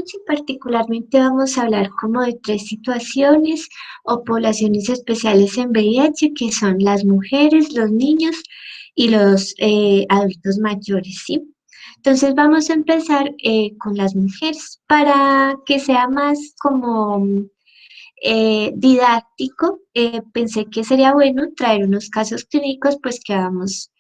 VIH, particularmente vamos a hablar como de tres situaciones o poblaciones especiales en VIH, que son las mujeres, los niños y los adultos mayores, ¿sí? Entonces vamos a empezar con las mujeres para que sea más como didáctico. Pensé que sería bueno traer unos casos clínicos pues que vamos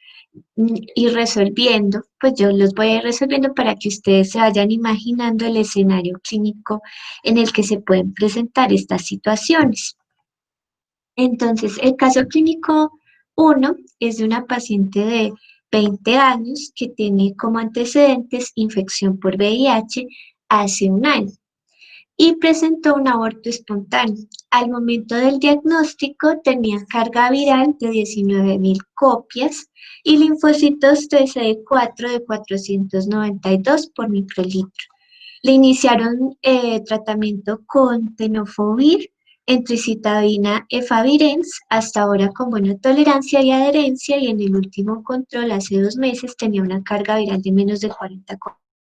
ir resolviendo, pues yo los voy a ir resolviendo para que ustedes se vayan imaginando el escenario clínico en el que se pueden presentar estas situaciones. Entonces, el caso clínico uno es de una paciente de 20 años que tiene como antecedentes infección por VIH hace un año y presentó un aborto espontáneo. Al momento del diagnóstico tenía carga viral de 19.000 copias y linfocitos TCD4 de 492 por microlitro. Le iniciaron tratamiento con tenofovir, entricitabina, efavirenz, hasta ahora con buena tolerancia y adherencia, y en el último control hace 2 meses tenía una carga viral de menos de 40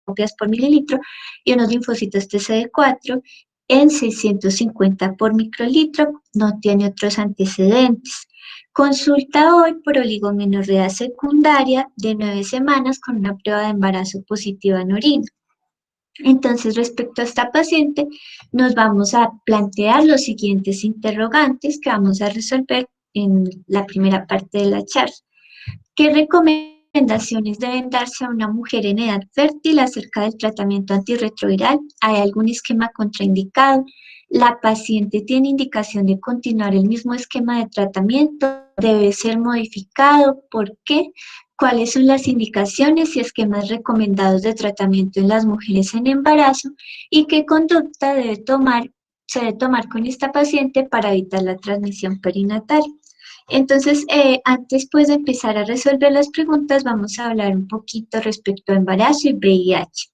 copias por mililitro y unos linfocitos TCD4 en 650 por microlitro, no tiene otros antecedentes. Consulta hoy por oligomenorrea secundaria de 9 semanas con una prueba de embarazo positiva en orina. Entonces, respecto a esta paciente, nos vamos a plantear los siguientes interrogantes que vamos a resolver en la primera parte de la charla. ¿Qué recomendaciones deben darse a una mujer en edad fértil acerca del tratamiento antirretroviral? ¿Hay algún esquema contraindicado? ¿La paciente tiene indicación de continuar el mismo esquema de tratamiento? ¿Debe ser modificado? ¿Por qué? ¿Cuáles son las indicaciones y esquemas recomendados de tratamiento en las mujeres en embarazo? ¿Y qué conducta se debe tomar con esta paciente para evitar la transmisión perinatal? Entonces, antes pues de empezar a resolver las preguntas, vamos a hablar un poquito respecto a embarazo y VIH.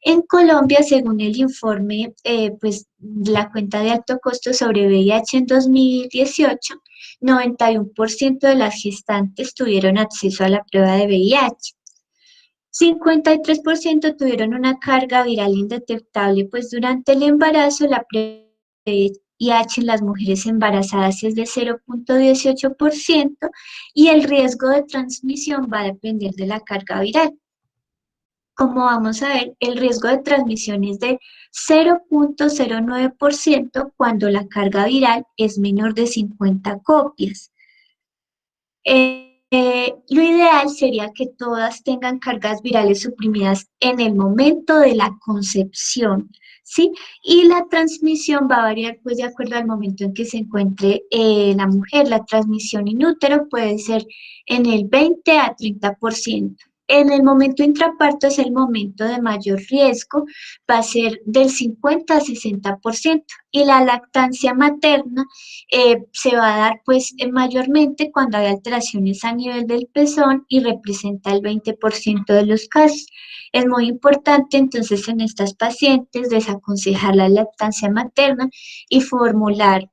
En Colombia, según el informe, pues la cuenta de alto costo sobre VIH en 2018, 91% de las gestantes tuvieron acceso a la prueba de VIH. 53% tuvieron una carga viral indetectable, pues durante el embarazo la prueba de VIH en las mujeres embarazadas es de 0,18% y el riesgo de transmisión va a depender de la carga viral. Como vamos a ver, el riesgo de transmisión es de 0,09% cuando la carga viral es menor de 50 copias. Lo ideal sería que todas tengan cargas virales suprimidas en el momento de la concepción, ¿sí? Y la transmisión va a variar pues de acuerdo al momento en que se encuentre la mujer. La transmisión in útero puede ser en el 20 a 30%. En el momento intraparto es el momento de mayor riesgo, va a ser del 50 a 60%. Y la lactancia materna se va a dar pues mayormente cuando hay alteraciones a nivel del pezón y representa el 20% de los casos. Es muy importante entonces en estas pacientes desaconsejar la lactancia materna y formular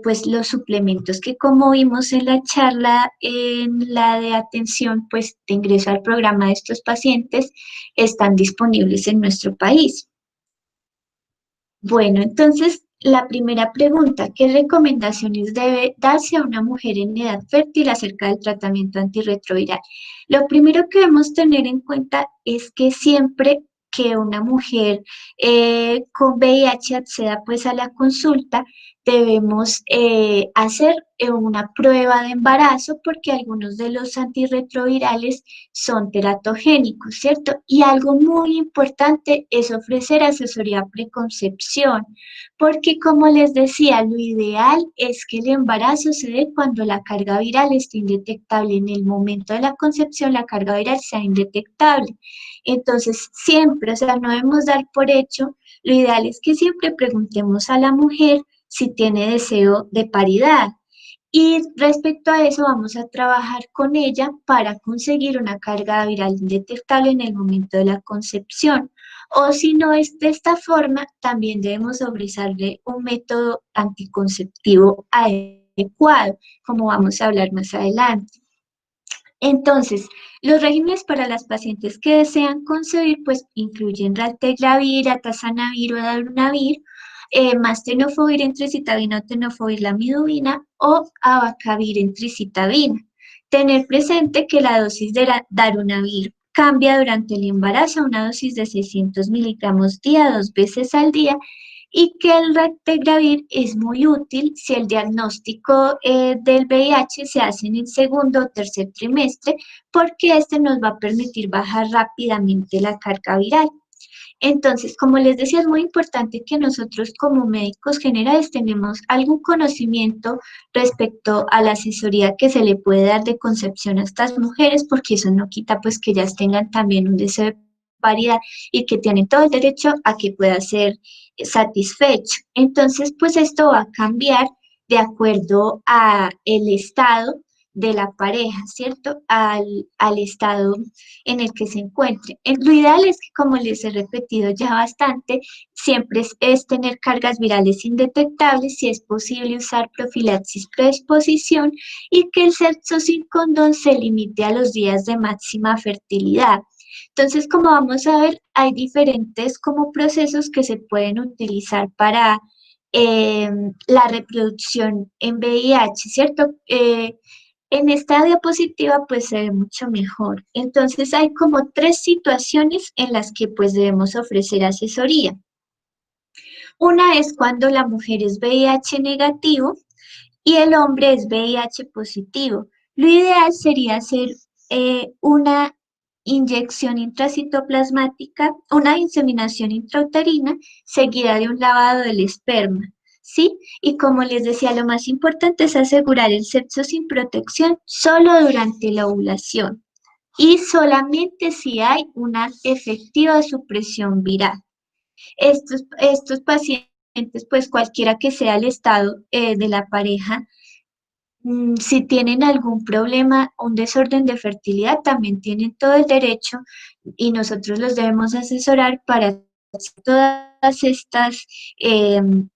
pues los suplementos que, como vimos en la charla, en la de atención pues de ingreso al programa de estos pacientes, están disponibles en nuestro país. Bueno, entonces la primera pregunta: ¿qué recomendaciones debe darse a una mujer en edad fértil acerca del tratamiento antirretroviral? Lo primero que debemos tener en cuenta es que siempre que una mujer con VIH acceda pues a la consulta, debemos hacer una prueba de embarazo, porque algunos de los antirretrovirales son teratogénicos, ¿cierto? Y algo muy importante es ofrecer asesoría preconcepción, porque como les decía, lo ideal es que el embarazo se dé cuando la carga viral esté indetectable. En el momento de la concepción, la carga viral sea indetectable. Entonces, siempre, o sea, no debemos dar por hecho. Lo ideal es que siempre preguntemos a la mujer si tiene deseo de paridad. Y respecto a eso, vamos a trabajar con ella para conseguir una carga viral indetectable en el momento de la concepción. O si no es de esta forma, también debemos ofrecerle un método anticonceptivo adecuado, como vamos a hablar más adelante. Entonces, los regímenes para las pacientes que desean concebir, pues incluyen raltegravir, atazanavir o darunavir, más tenofovir, entricitabina o tenofovir lamidudina o abacavir, entricitabina. Tener presente que la dosis de darunavir cambia durante el embarazo a una dosis de 600 miligramos día, 2 veces al día, y que el raltegravir es muy útil si el diagnóstico del VIH se hace en el segundo o tercer trimestre, porque este nos va a permitir bajar rápidamente la carga viral. Entonces, como les decía, es muy importante que nosotros como médicos generales tenemos algún conocimiento respecto a la asesoría que se le puede dar de concepción a estas mujeres, porque eso no quita pues que ellas tengan también un deseo de paridad y que tienen todo el derecho a que pueda ser satisfecho. Entonces, pues esto va a cambiar de acuerdo a el estado de la pareja, ¿cierto? Al estado en el que se encuentre. Lo ideal es que, como les he repetido ya bastante, siempre es tener cargas virales indetectables, si es posible usar profilaxis preexposición y que el sexo sin condón se limite a los días de máxima fertilidad. Entonces, como vamos a ver, hay diferentes como procesos que se pueden utilizar para eh, la reproducción en VIH, ¿cierto? En esta diapositiva pues se ve mucho mejor. Entonces hay como tres situaciones en las que pues debemos ofrecer asesoría. Una es cuando la mujer es VIH negativo y el hombre es VIH positivo. Lo ideal sería hacer una inyección intracitoplasmática, una inseminación intrauterina seguida de un lavado del esperma, ¿sí? Y como les decía, lo más importante es asegurar el sexo sin protección solo durante la ovulación y solamente si hay una efectiva supresión viral. Estos pacientes, pues cualquiera que sea el estado de la pareja, si tienen algún problema, un desorden de fertilidad, también tienen todo el derecho y nosotros los debemos asesorar para hacer todas estas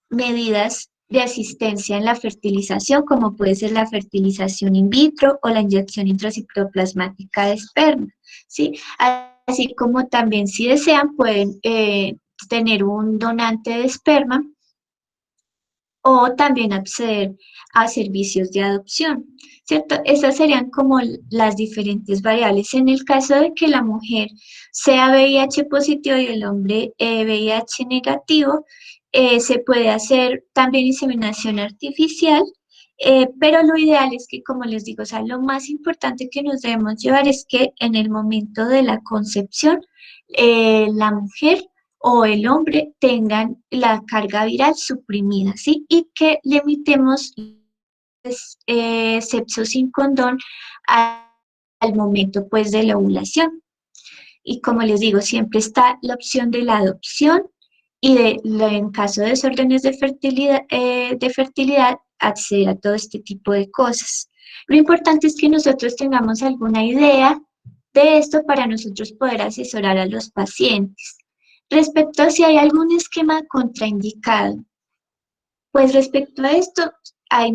medidas de asistencia en la fertilización, como puede ser la fertilización in vitro o la inyección intracitoplasmática de esperma, ¿sí? Así como también si desean pueden tener un donante de esperma o también acceder a servicios de adopción, ¿cierto? Esas serían como las diferentes variables. En el caso de que la mujer sea VIH positivo y el hombre VIH negativo, se puede hacer también inseminación artificial, pero lo ideal es que, como les digo, o sea, lo más importante que nos debemos llevar es que en el momento de la concepción, la mujer o el hombre tengan la carga viral suprimida, ¿sí? Y que limitemos sexo sin condón al momento, pues, de la ovulación. Y como les digo, siempre está la opción de la adopción y en caso de desórdenes de fertilidad, acceder a todo este tipo de cosas. Lo importante es que nosotros tengamos alguna idea de esto para nosotros poder asesorar a los pacientes. Respecto a si hay algún esquema contraindicado, pues respecto a esto hay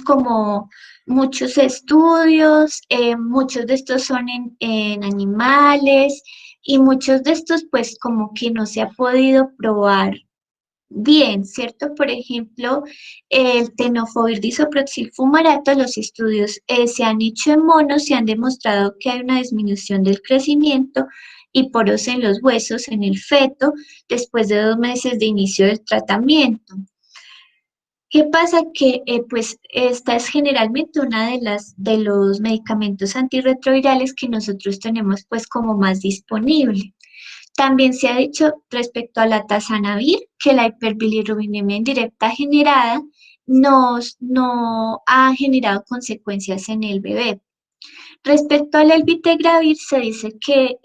como muchos estudios, muchos de estos son en animales y muchos de estos pues como que no se ha podido probar bien, ¿cierto? Por ejemplo, el tenofovir disoproxil fumarato, los estudios se han hecho en monos y han demostrado que hay una disminución del crecimiento y poros en los huesos en el feto después de 2 meses de inicio del tratamiento. ¿Qué pasa? Que pues esta es generalmente una de los medicamentos antirretrovirales que nosotros tenemos pues como más disponible. También se ha dicho respecto a la tazanavir que la hiperbilirubinemia indirecta generada no ha generado consecuencias en el bebé. Respecto al elvitegravir, se dice que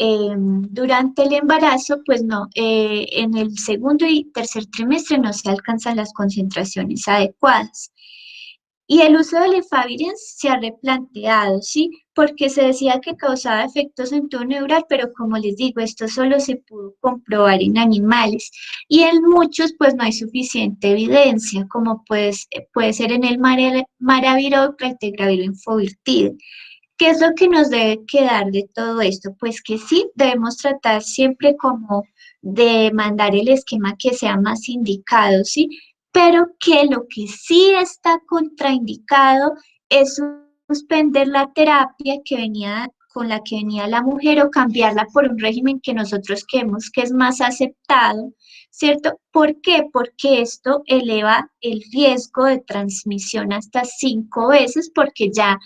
durante el embarazo, pues no, en el segundo y tercer trimestre no se alcanzan las concentraciones adecuadas. Y el uso del efavirenz se ha replanteado, ¿sí? Porque se decía que causaba efectos en tubo neural, pero como les digo, esto solo se pudo comprobar en animales. Y en muchos, pues no hay suficiente evidencia, como pues, puede ser en el maraviroc, el tegravir o infovirtide. ¿Qué es lo que nos debe quedar de todo esto? Pues que sí, debemos tratar siempre como de mandar el esquema que sea más indicado, ¿sí? Pero que lo que sí está contraindicado es suspender la terapia que venía con la que venía la mujer o cambiarla por un régimen que nosotros creemos que es más aceptado, ¿cierto? ¿Por qué? Porque esto eleva el riesgo de transmisión hasta 5 veces, porque ya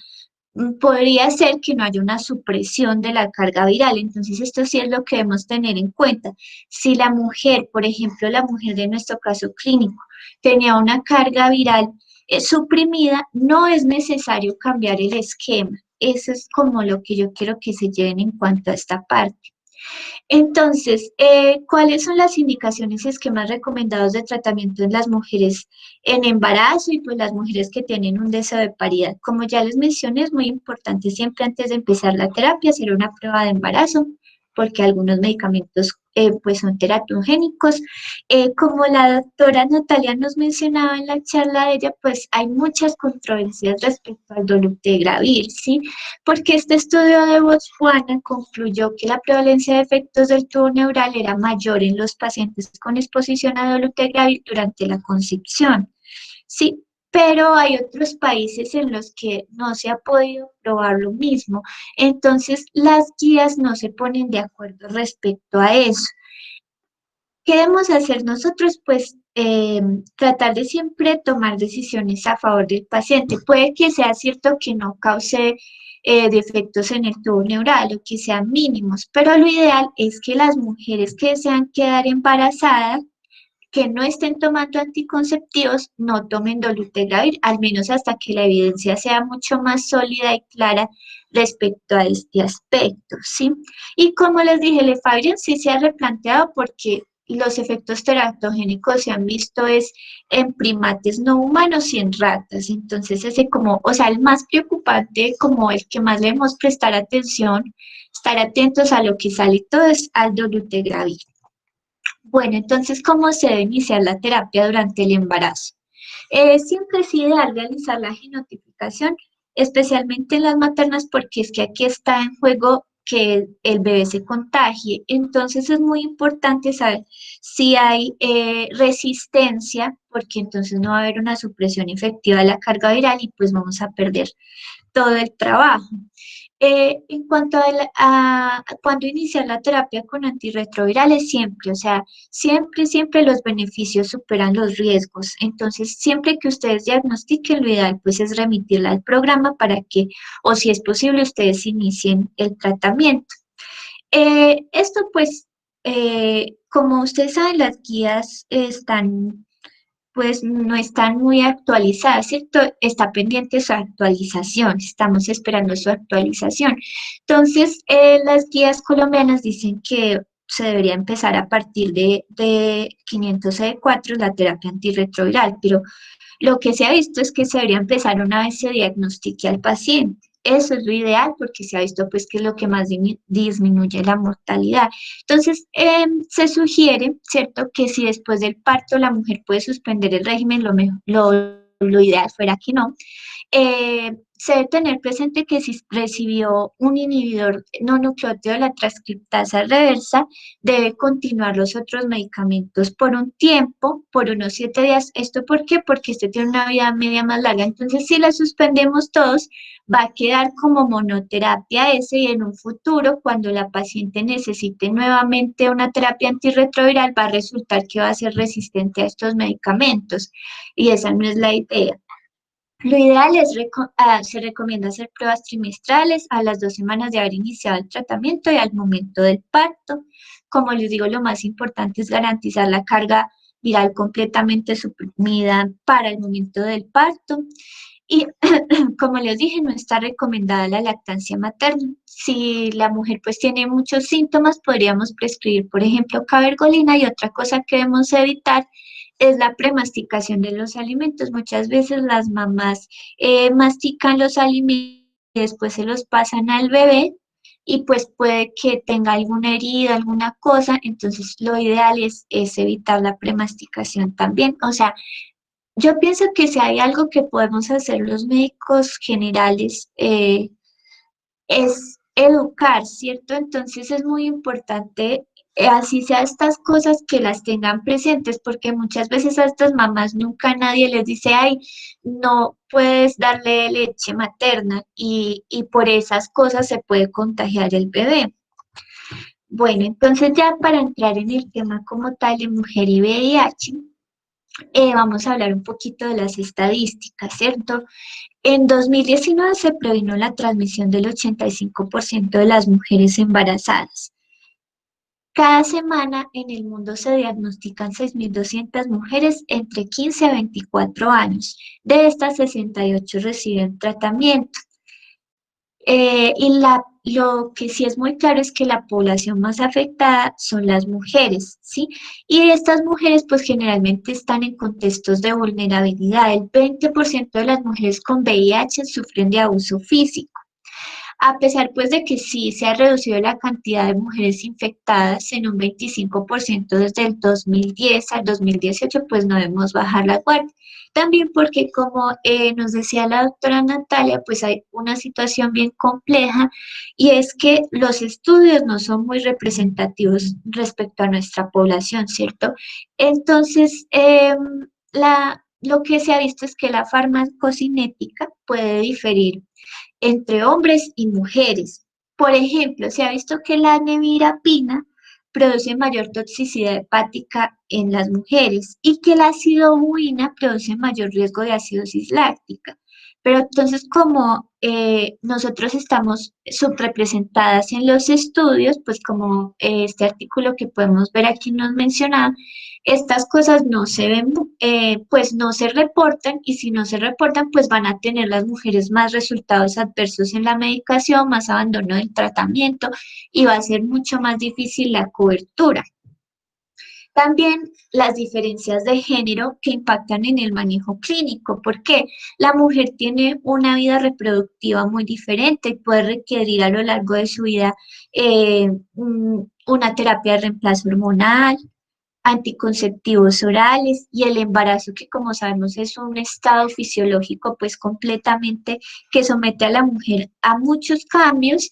podría ser que no haya una supresión de la carga viral. Entonces, esto sí es lo que debemos tener en cuenta. Si la mujer, por ejemplo, la mujer de nuestro caso clínico, tenía una carga viral suprimida, no es necesario cambiar el esquema. Eso es como lo que yo quiero que se lleven en cuanto a esta parte. Entonces, ¿cuáles son las indicaciones y esquemas recomendados de tratamiento en las mujeres en embarazo y pues las mujeres que tienen un deseo de paridad? Como ya les mencioné, es muy importante siempre antes de empezar la terapia hacer una prueba de embarazo, porque algunos medicamentos pues son terapogénicos. Como la doctora Natalia nos mencionaba en la charla de ella, pues hay muchas controversias respecto al dolutegravir, ¿sí? Porque este estudio de Botswana concluyó que la prevalencia de efectos del tubo neural era mayor en los pacientes con exposición a dolutegravir durante la concepción. Sí, pero hay otros países en los que no se ha podido probar lo mismo. Entonces, las guías no se ponen de acuerdo respecto a eso. ¿Qué debemos hacer nosotros? Pues tratar de siempre tomar decisiones a favor del paciente. Puede que sea cierto que no cause defectos en el tubo neural o que sean mínimos, pero lo ideal es que las mujeres que desean quedar embarazadas, que no estén tomando anticonceptivos, no tomen dolutegravir, al menos hasta que la evidencia sea mucho más sólida y clara respecto a este aspecto, ¿sí? Y como les dije, el efavirenz sí se ha replanteado porque los efectos teratogénicos se han visto es en primates no humanos y en ratas. Entonces, ese como, o sea, el más preocupante, como el que más debemos prestar atención, estar atentos a lo que sale y todo es al dolutegravir. Bueno, entonces, ¿cómo se debe iniciar la terapia durante el embarazo? Siempre es ideal realizar la genotipicación, especialmente en las maternas, porque es que aquí está en juego que el bebé se contagie. Entonces es muy importante saber si hay resistencia, porque entonces no va a haber una supresión efectiva de la carga viral y pues vamos a perder todo el trabajo. En cuanto a cuando iniciar la terapia con antirretrovirales, siempre, o sea, siempre los beneficios superan los riesgos. Entonces, siempre que ustedes diagnostiquen, lo ideal pues es remitirla al programa para que, o si es posible, ustedes inicien el tratamiento. Esto pues, como ustedes saben, las guías están pues no están muy actualizadas, ¿cierto? Está pendiente su actualización, estamos esperando su actualización. Entonces, las guías colombianas dicen que se debería empezar a partir de 500 C4 la terapia antirretroviral, pero lo que se ha visto es que se debería empezar una vez se diagnostique al paciente. Eso es lo ideal porque se ha visto pues que es lo que más disminuye la mortalidad. Entonces, se sugiere, ¿cierto?, que si después del parto la mujer puede suspender el régimen, lo ideal fuera que no, se debe tener presente que si recibió un inhibidor no nucleótido de la transcriptasa reversa, debe continuar los otros medicamentos por un tiempo, por unos 7 días. ¿Esto por qué? Porque este tiene una vida media más larga. Entonces, si la suspendemos todos, va a quedar como monoterapia ese y en un futuro, cuando la paciente necesite nuevamente una terapia antirretroviral, va a resultar que va a ser resistente a estos medicamentos y esa no es la idea. Lo ideal es, se recomienda hacer pruebas trimestrales a las 2 semanas de haber iniciado el tratamiento y al momento del parto. Como les digo, lo más importante es garantizar la carga viral completamente suprimida para el momento del parto. Y como les dije, no está recomendada la lactancia materna. Si la mujer pues tiene muchos síntomas, podríamos prescribir, por ejemplo, cabergolina, y otra cosa que debemos evitar es la premasticación de los alimentos. Muchas veces las mamás mastican los alimentos y después se los pasan al bebé y pues puede que tenga alguna herida, alguna cosa, entonces lo ideal es evitar la premasticación también. O sea, yo pienso que si hay algo que podemos hacer los médicos generales, es educar, ¿cierto? Entonces es muy importante, así sea estas cosas, que las tengan presentes, porque muchas veces a estas mamás nunca nadie les dice, ay, no puedes darle leche materna y por esas cosas se puede contagiar el bebé. Bueno, entonces ya para entrar en el tema como tal de mujer y VIH, vamos a hablar un poquito de las estadísticas, ¿cierto? En 2019 se previno la transmisión del 85% de las mujeres embarazadas. Cada semana en el mundo se diagnostican 6.200 mujeres entre 15 a 24 años. De estas, 68 reciben tratamiento. Lo que sí es muy claro es que la población más afectada son las mujeres, ¿sí? Y estas mujeres pues generalmente están en contextos de vulnerabilidad. El 20% de las mujeres con VIH sufren de abuso físico. A pesar pues de que sí se ha reducido la cantidad de mujeres infectadas en un 25% desde el 2010 al 2018, pues no debemos bajar la guardia. También porque como nos decía la doctora Natalia, pues hay una situación bien compleja y es que los estudios no son muy representativos respecto a nuestra población, ¿cierto? Entonces, lo que se ha visto es que la farmacocinética puede diferir entre hombres y mujeres. Por ejemplo, se ha visto que la nevirapina produce mayor toxicidad hepática en las mujeres y que la acidobuina produce mayor riesgo de acidosis láctica. Pero entonces, como nosotros estamos subrepresentadas en los estudios, pues como este artículo que podemos ver aquí nos menciona, estas cosas no se ven, pues no se reportan, y si no se reportan, pues van a tener las mujeres más resultados adversos en la medicación, más abandono del tratamiento y va a ser mucho más difícil la cobertura. También las diferencias de género que impactan en el manejo clínico, porque la mujer tiene una vida reproductiva muy diferente y puede requerir a lo largo de su vida una terapia de reemplazo hormonal, anticonceptivos orales y el embarazo, que como sabemos es un estado fisiológico pues completamente que somete a la mujer a muchos cambios,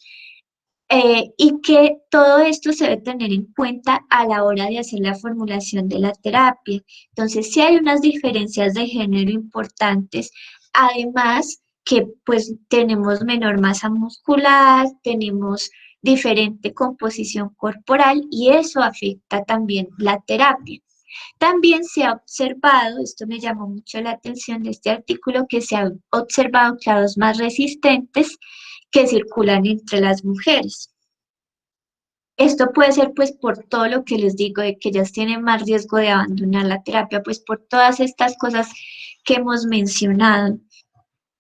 y que todo esto se debe tener en cuenta a la hora de hacer la formulación de la terapia. Entonces, sí hay unas diferencias de género importantes, además que pues tenemos menor masa muscular, tenemos diferente composición corporal y eso afecta también la terapia. También se ha observado, esto me llamó mucho la atención de este artículo, que se han observado clados más resistentes que circulan entre las mujeres. Esto puede ser pues por todo lo que les digo de que ellas tienen más riesgo de abandonar la terapia, pues por todas estas cosas que hemos mencionado.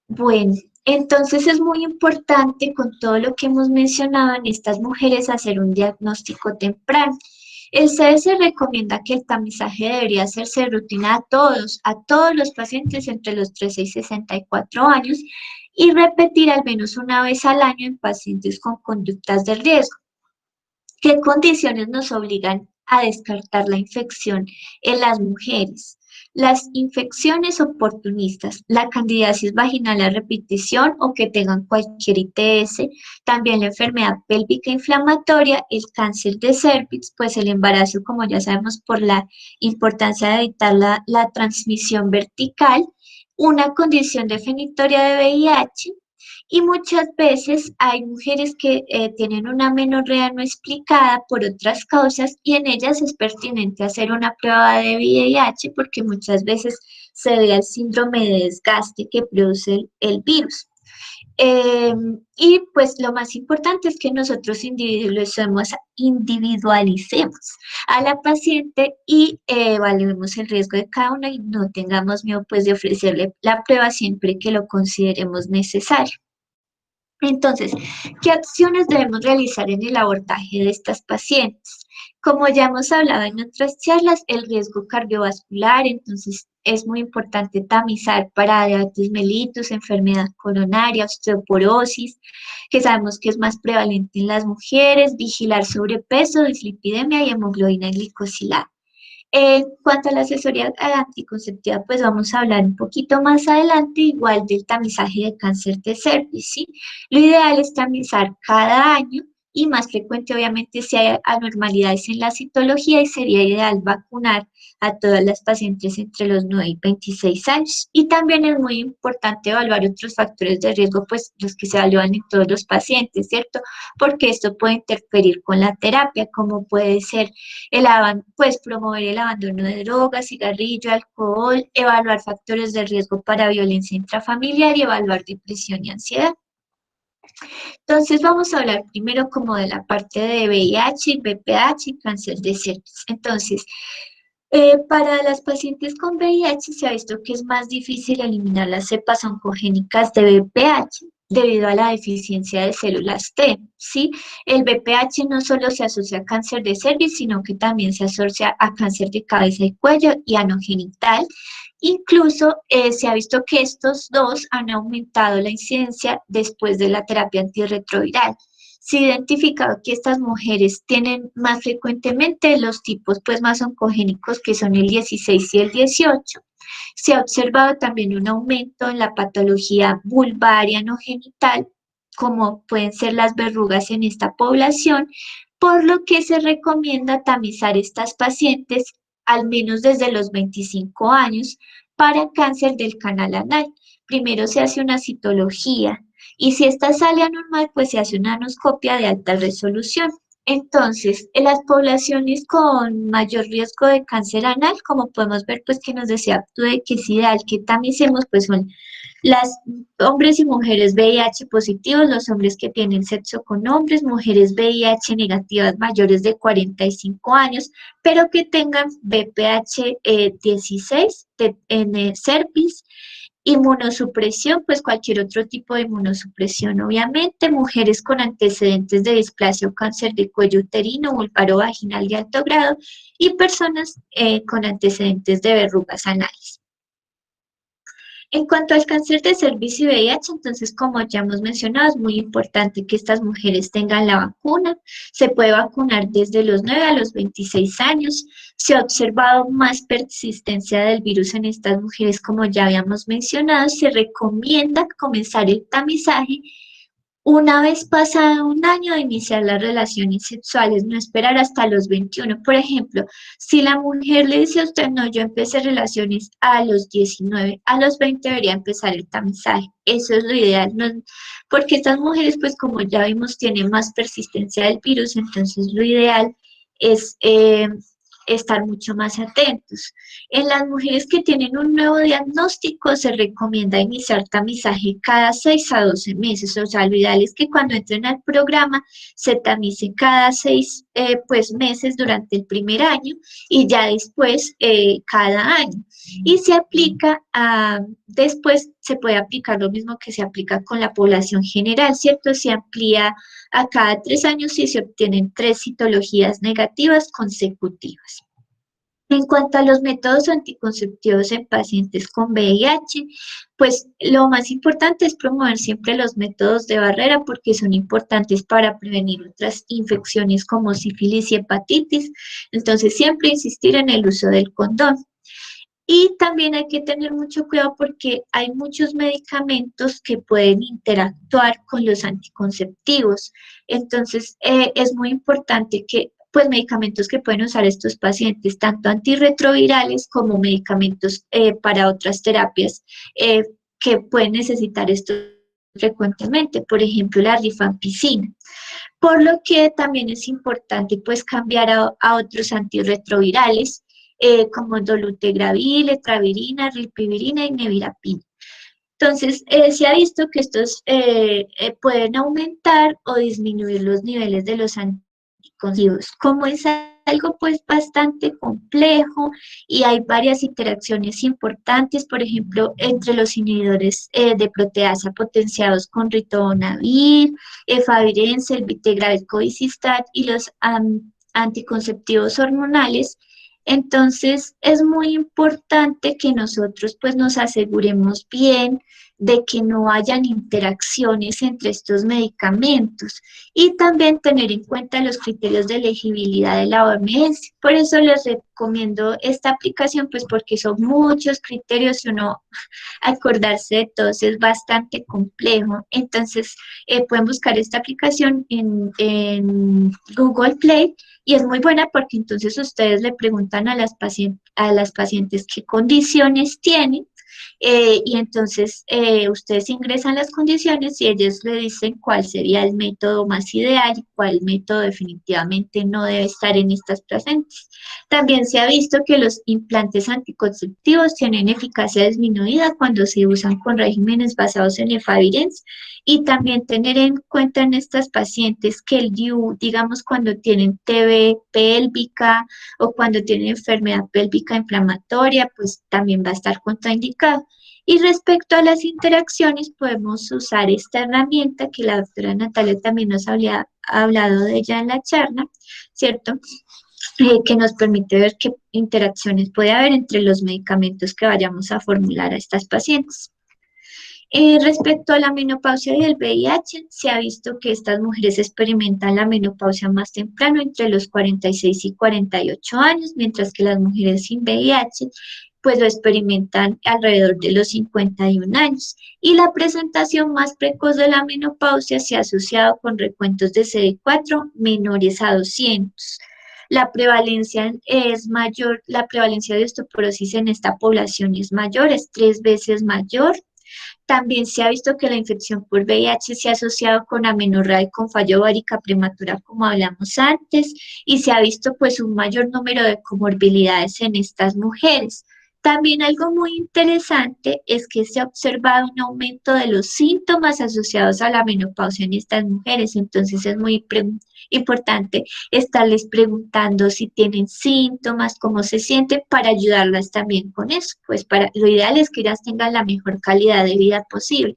Bueno, entonces es muy importante con todo lo que hemos mencionado en estas mujeres hacer un diagnóstico temprano. El CDC recomienda que el tamizaje debería hacerse rutina a todos los pacientes entre los 13 y 64 años y repetir al menos una vez al año en pacientes con conductas de riesgo. ¿Qué condiciones nos obligan a descartar la infección en las mujeres? Las infecciones oportunistas, la candidiasis vaginal a repetición o que tengan cualquier ITS, también la enfermedad pélvica inflamatoria, el cáncer de cervix, pues el embarazo, como ya sabemos, por la importancia de evitar la transmisión vertical, una condición definitoria de VIH, y muchas veces hay mujeres que tienen una menorrea no explicada por otras causas y en ellas es pertinente hacer una prueba de VIH porque muchas veces se debe al síndrome de desgaste que produce el virus. Y pues lo más importante es que nosotros individualicemos a la paciente y evaluemos el riesgo de cada uno y no tengamos miedo pues de ofrecerle la prueba siempre que lo consideremos necesario. Entonces, ¿qué acciones debemos realizar en el abordaje de estas pacientes? Como ya hemos hablado en otras charlas, el riesgo cardiovascular, entonces es muy importante tamizar para diabetes mellitus, enfermedad coronaria, osteoporosis, que sabemos que es más prevalente en las mujeres, vigilar sobrepeso, dislipidemia y hemoglobina glicosilada. En cuanto a la asesoría anticonceptiva, pues vamos a hablar un poquito más adelante, igual del tamizaje de cáncer de cervix, ¿sí? Lo ideal es tamizar cada año y más frecuente, obviamente, si hay anormalidades en la citología y sería ideal vacunar a todas las pacientes entre los 9 y 26 años. Y también es muy importante evaluar otros factores de riesgo, pues los que se evalúan en todos los pacientes, ¿cierto? Porque esto puede interferir con la terapia, como puede ser pues promover el abandono de drogas, cigarrillo, alcohol, evaluar factores de riesgo para violencia intrafamiliar y evaluar depresión y ansiedad. Entonces vamos a hablar primero como de la parte de VIH, y VPH y cáncer de cervix. Entonces, para las pacientes con VIH se ha visto que es más difícil eliminar las cepas oncogénicas de VPH debido a la deficiencia de células T, ¿sí? El VPH no solo se asocia a cáncer de cervix, sino que también se asocia a cáncer de cabeza y cuello y ano genital. Incluso se ha visto que estos dos han aumentado la incidencia después de la terapia antirretroviral. Se ha identificado que estas mujeres tienen más frecuentemente los tipos pues, más oncogénicos, que son el 16 y el 18. Se ha observado también un aumento en la patología vulvaria no genital, como pueden ser las verrugas en esta población, por lo que se recomienda tamizar estas pacientes al menos desde los 25 años para cáncer del canal anal. Primero se hace una citología y si esta sale anormal, pues se hace una anoscopia de alta resolución. Entonces, en las poblaciones con mayor riesgo de cáncer anal, como podemos ver, pues que nos decía Abdue, que es ideal que tamicemos, pues son las hombres y mujeres VIH positivos, los hombres que tienen sexo con hombres, mujeres VIH negativas mayores de 45 años, pero que tengan VPH 16 en cervix. Inmunosupresión, pues cualquier otro tipo de inmunosupresión, obviamente, mujeres con antecedentes de displasia o cáncer de cuello uterino, vulvaro vaginal de alto grado y personas con antecedentes de verrugas anales. En cuanto al cáncer de cervix y VIH, entonces, como ya hemos mencionado, es muy importante que estas mujeres tengan la vacuna. Se puede vacunar desde los 9 a los 26 años. Se ha observado más persistencia del virus en estas mujeres, como ya habíamos mencionado. Se recomienda comenzar el tamizaje una vez pasado un año de iniciar las relaciones sexuales, no esperar hasta los 21. Por ejemplo, si la mujer le dice a usted, no, yo empecé relaciones a los 19, a los 20 debería empezar el tamizaje. Eso es lo ideal, ¿no? Porque estas mujeres, pues como ya vimos, tienen más persistencia del virus, entonces lo ideal es estar mucho más atentos. En las mujeres que tienen un nuevo diagnóstico se recomienda iniciar tamizaje cada 6 a 12 meses, o sea, lo ideal es que cuando entren al programa se tamice cada 6 pues, meses durante el primer año y ya después cada año. Y se aplica después se puede aplicar lo mismo que se aplica con la población general, ¿cierto? Se amplía a cada 3 años si se obtienen 3 citologías negativas consecutivas. En cuanto a los métodos anticonceptivos en pacientes con VIH, pues lo más importante es promover siempre los métodos de barrera porque son importantes para prevenir otras infecciones como sífilis y hepatitis. Entonces, siempre insistir en el uso del condón. Y también hay que tener mucho cuidado porque hay muchos medicamentos que pueden interactuar con los anticonceptivos. Entonces, es muy importante que, pues, medicamentos que pueden usar estos pacientes, tanto antirretrovirales como medicamentos para otras terapias que pueden necesitar esto frecuentemente, por ejemplo, la rifampicina. Por lo que también es importante, pues, cambiar a otros antirretrovirales como dolutegravir, etravirina, ripivirina y nevirapina. Entonces, se ha visto que estos pueden aumentar o disminuir los niveles de los anticonceptivos. Como es algo pues bastante complejo y hay varias interacciones importantes, por ejemplo, entre los inhibidores de proteasa potenciados con ritonavir, efavirenz, el vitegrave, coicistat y los anticonceptivos hormonales. Entonces, es muy importante que nosotros pues nos aseguremos bien de que no hayan interacciones entre estos medicamentos y también tener en cuenta los criterios de elegibilidad de la OMS. Por eso les recomiendo esta aplicación, pues porque son muchos criterios y uno acordarse de todos es bastante complejo. Entonces, pueden buscar esta aplicación en Google Play y es muy buena porque entonces ustedes le preguntan a las pacientes qué condiciones tienen y entonces ustedes ingresan las condiciones y ellos le dicen cuál sería el método más ideal y cuál método definitivamente no debe estar en estas pacientes. También se ha visto que los implantes anticonceptivos tienen eficacia disminuida cuando se usan con regímenes basados en efavirenz y también tener en cuenta en estas pacientes que el DIU, digamos cuando tienen TB pélvica o cuando tienen enfermedad pélvica inflamatoria, pues también va a estar contraindicado. Y respecto a las interacciones, podemos usar esta herramienta que la doctora Natalia también nos había hablado de ella en la charla, ¿cierto? Que nos permite ver qué interacciones puede haber entre los medicamentos que vayamos a formular a estas pacientes. Respecto a la menopausia y el VIH, se ha visto que estas mujeres experimentan la menopausia más temprano, entre los 46 y 48 años, mientras que las mujeres sin VIH pues lo experimentan alrededor de los 51 años. Y la presentación más precoz de la menopausia se ha asociado con recuentos de CD4 menores a 200. La prevalencia es mayor, la prevalencia de osteoporosis en esta población es mayor, es 3 veces mayor. También se ha visto que la infección por VIH se ha asociado con amenorrea y con falla ovárica prematura, como hablamos antes, y se ha visto pues un mayor número de comorbilidades en estas mujeres. También algo muy interesante es que se ha observado un aumento de los síntomas asociados a la menopausia en estas mujeres, entonces es muy importante estarles preguntando si tienen síntomas, cómo se sienten, para ayudarlas también con eso. Pues lo ideal es que ellas tengan la mejor calidad de vida posible.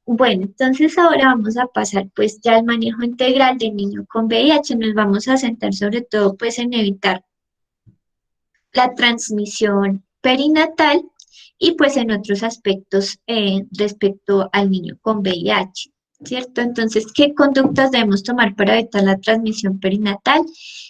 Bueno, entonces ahora vamos a pasar pues ya al manejo integral del niño con VIH. Nos vamos a centrar sobre todo pues en evitar la transmisión perinatal y pues en otros aspectos respecto al niño con VIH. ¿Cierto? Entonces, ¿qué conductas debemos tomar para evitar la transmisión perinatal?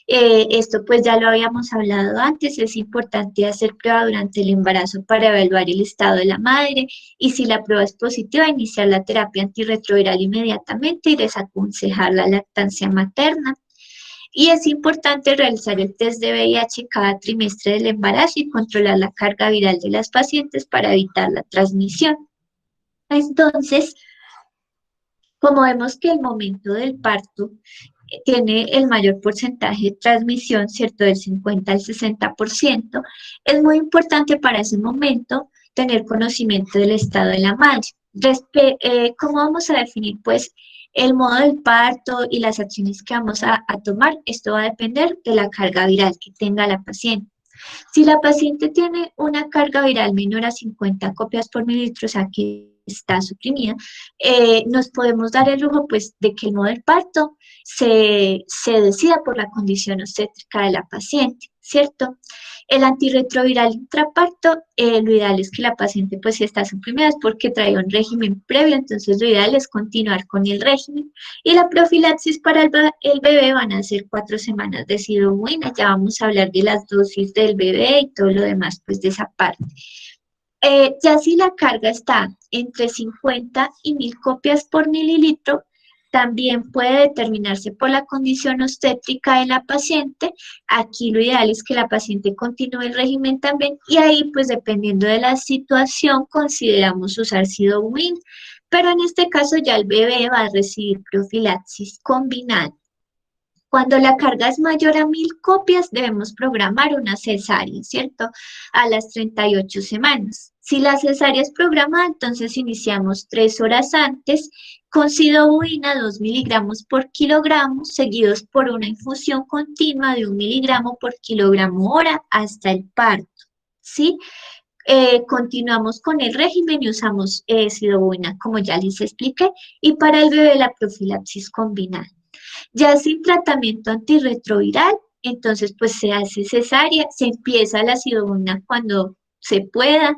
Esto pues ya lo habíamos hablado antes, es importante hacer prueba durante el embarazo para evaluar el estado de la madre y si la prueba es positiva, iniciar la terapia antirretroviral inmediatamente y desaconsejar la lactancia materna. Y es importante realizar el test de VIH cada trimestre del embarazo y controlar la carga viral de las pacientes para evitar la transmisión. Entonces, como vemos que el momento del parto tiene el mayor porcentaje de transmisión, ¿cierto? Del 50 al 60%, es muy importante para ese momento tener conocimiento del estado de la madre. ¿Cómo vamos a definir, pues, el modo del parto y las acciones que vamos a tomar? Esto va a depender de la carga viral que tenga la paciente. Si la paciente tiene una carga viral menor a 50 copias por mililitro, o sea que está suprimida, nos podemos dar el lujo pues de que el modo del parto se decida por la condición obstétrica de la paciente, ¿cierto? El antirretroviral intraparto, lo ideal es que la paciente pues si está suprimida es porque trae un régimen previo, entonces lo ideal es continuar con el régimen. Y la profilaxis para el bebé van a ser 4 semanas de sidomuina, ya vamos a hablar de las dosis del bebé y todo lo demás pues de esa parte. Ya si la carga está entre 50 y 1000 copias por mililitro, también puede determinarse por la condición obstétrica de la paciente. Aquí lo ideal es que la paciente continúe el régimen también y ahí pues dependiendo de la situación consideramos usar Sidomuin, pero en este caso ya el bebé va a recibir profilaxis combinada. Cuando la carga es mayor a 1000 copias, debemos programar una cesárea, ¿cierto? A las 38 semanas. Si la cesárea es programada, entonces iniciamos 3 horas antes con sidobuina 2 miligramos por kilogramo, seguidos por una infusión continua de 1 miligramo por kilogramo hora hasta el parto, ¿sí? Continuamos con el régimen y usamos sidobuina, como ya les expliqué, y para el bebé la profilaxis combinada. Ya sin tratamiento antirretroviral, entonces pues se hace cesárea, se empieza la sidomuina cuando se pueda.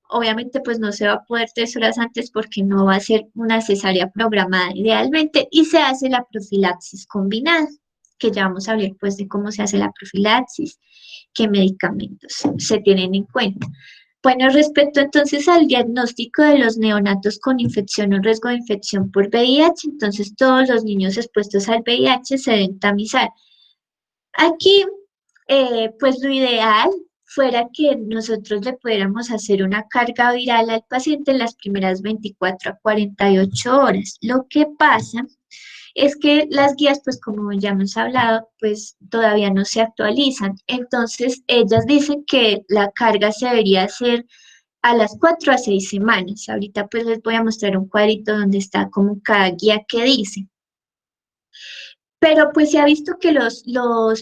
Obviamente pues no se va a poder 3 horas antes porque no va a ser una cesárea programada idealmente y se hace la profilaxis combinada, que ya vamos a hablar pues de cómo se hace la profilaxis, qué medicamentos se tienen en cuenta. Bueno, respecto entonces al diagnóstico de los neonatos con infección o riesgo de infección por VIH, entonces todos los niños expuestos al VIH se deben tamizar. Aquí, pues lo ideal fuera que nosotros le pudiéramos hacer una carga viral al paciente en las primeras 24 a 48 horas. Lo que pasa es que las guías, pues como ya hemos hablado, pues todavía no se actualizan. Entonces, ellas dicen que la carga se debería hacer a las 4 a 6 semanas. Ahorita pues les voy a mostrar un cuadrito donde está como cada guía que dice. Pero pues se ha visto que los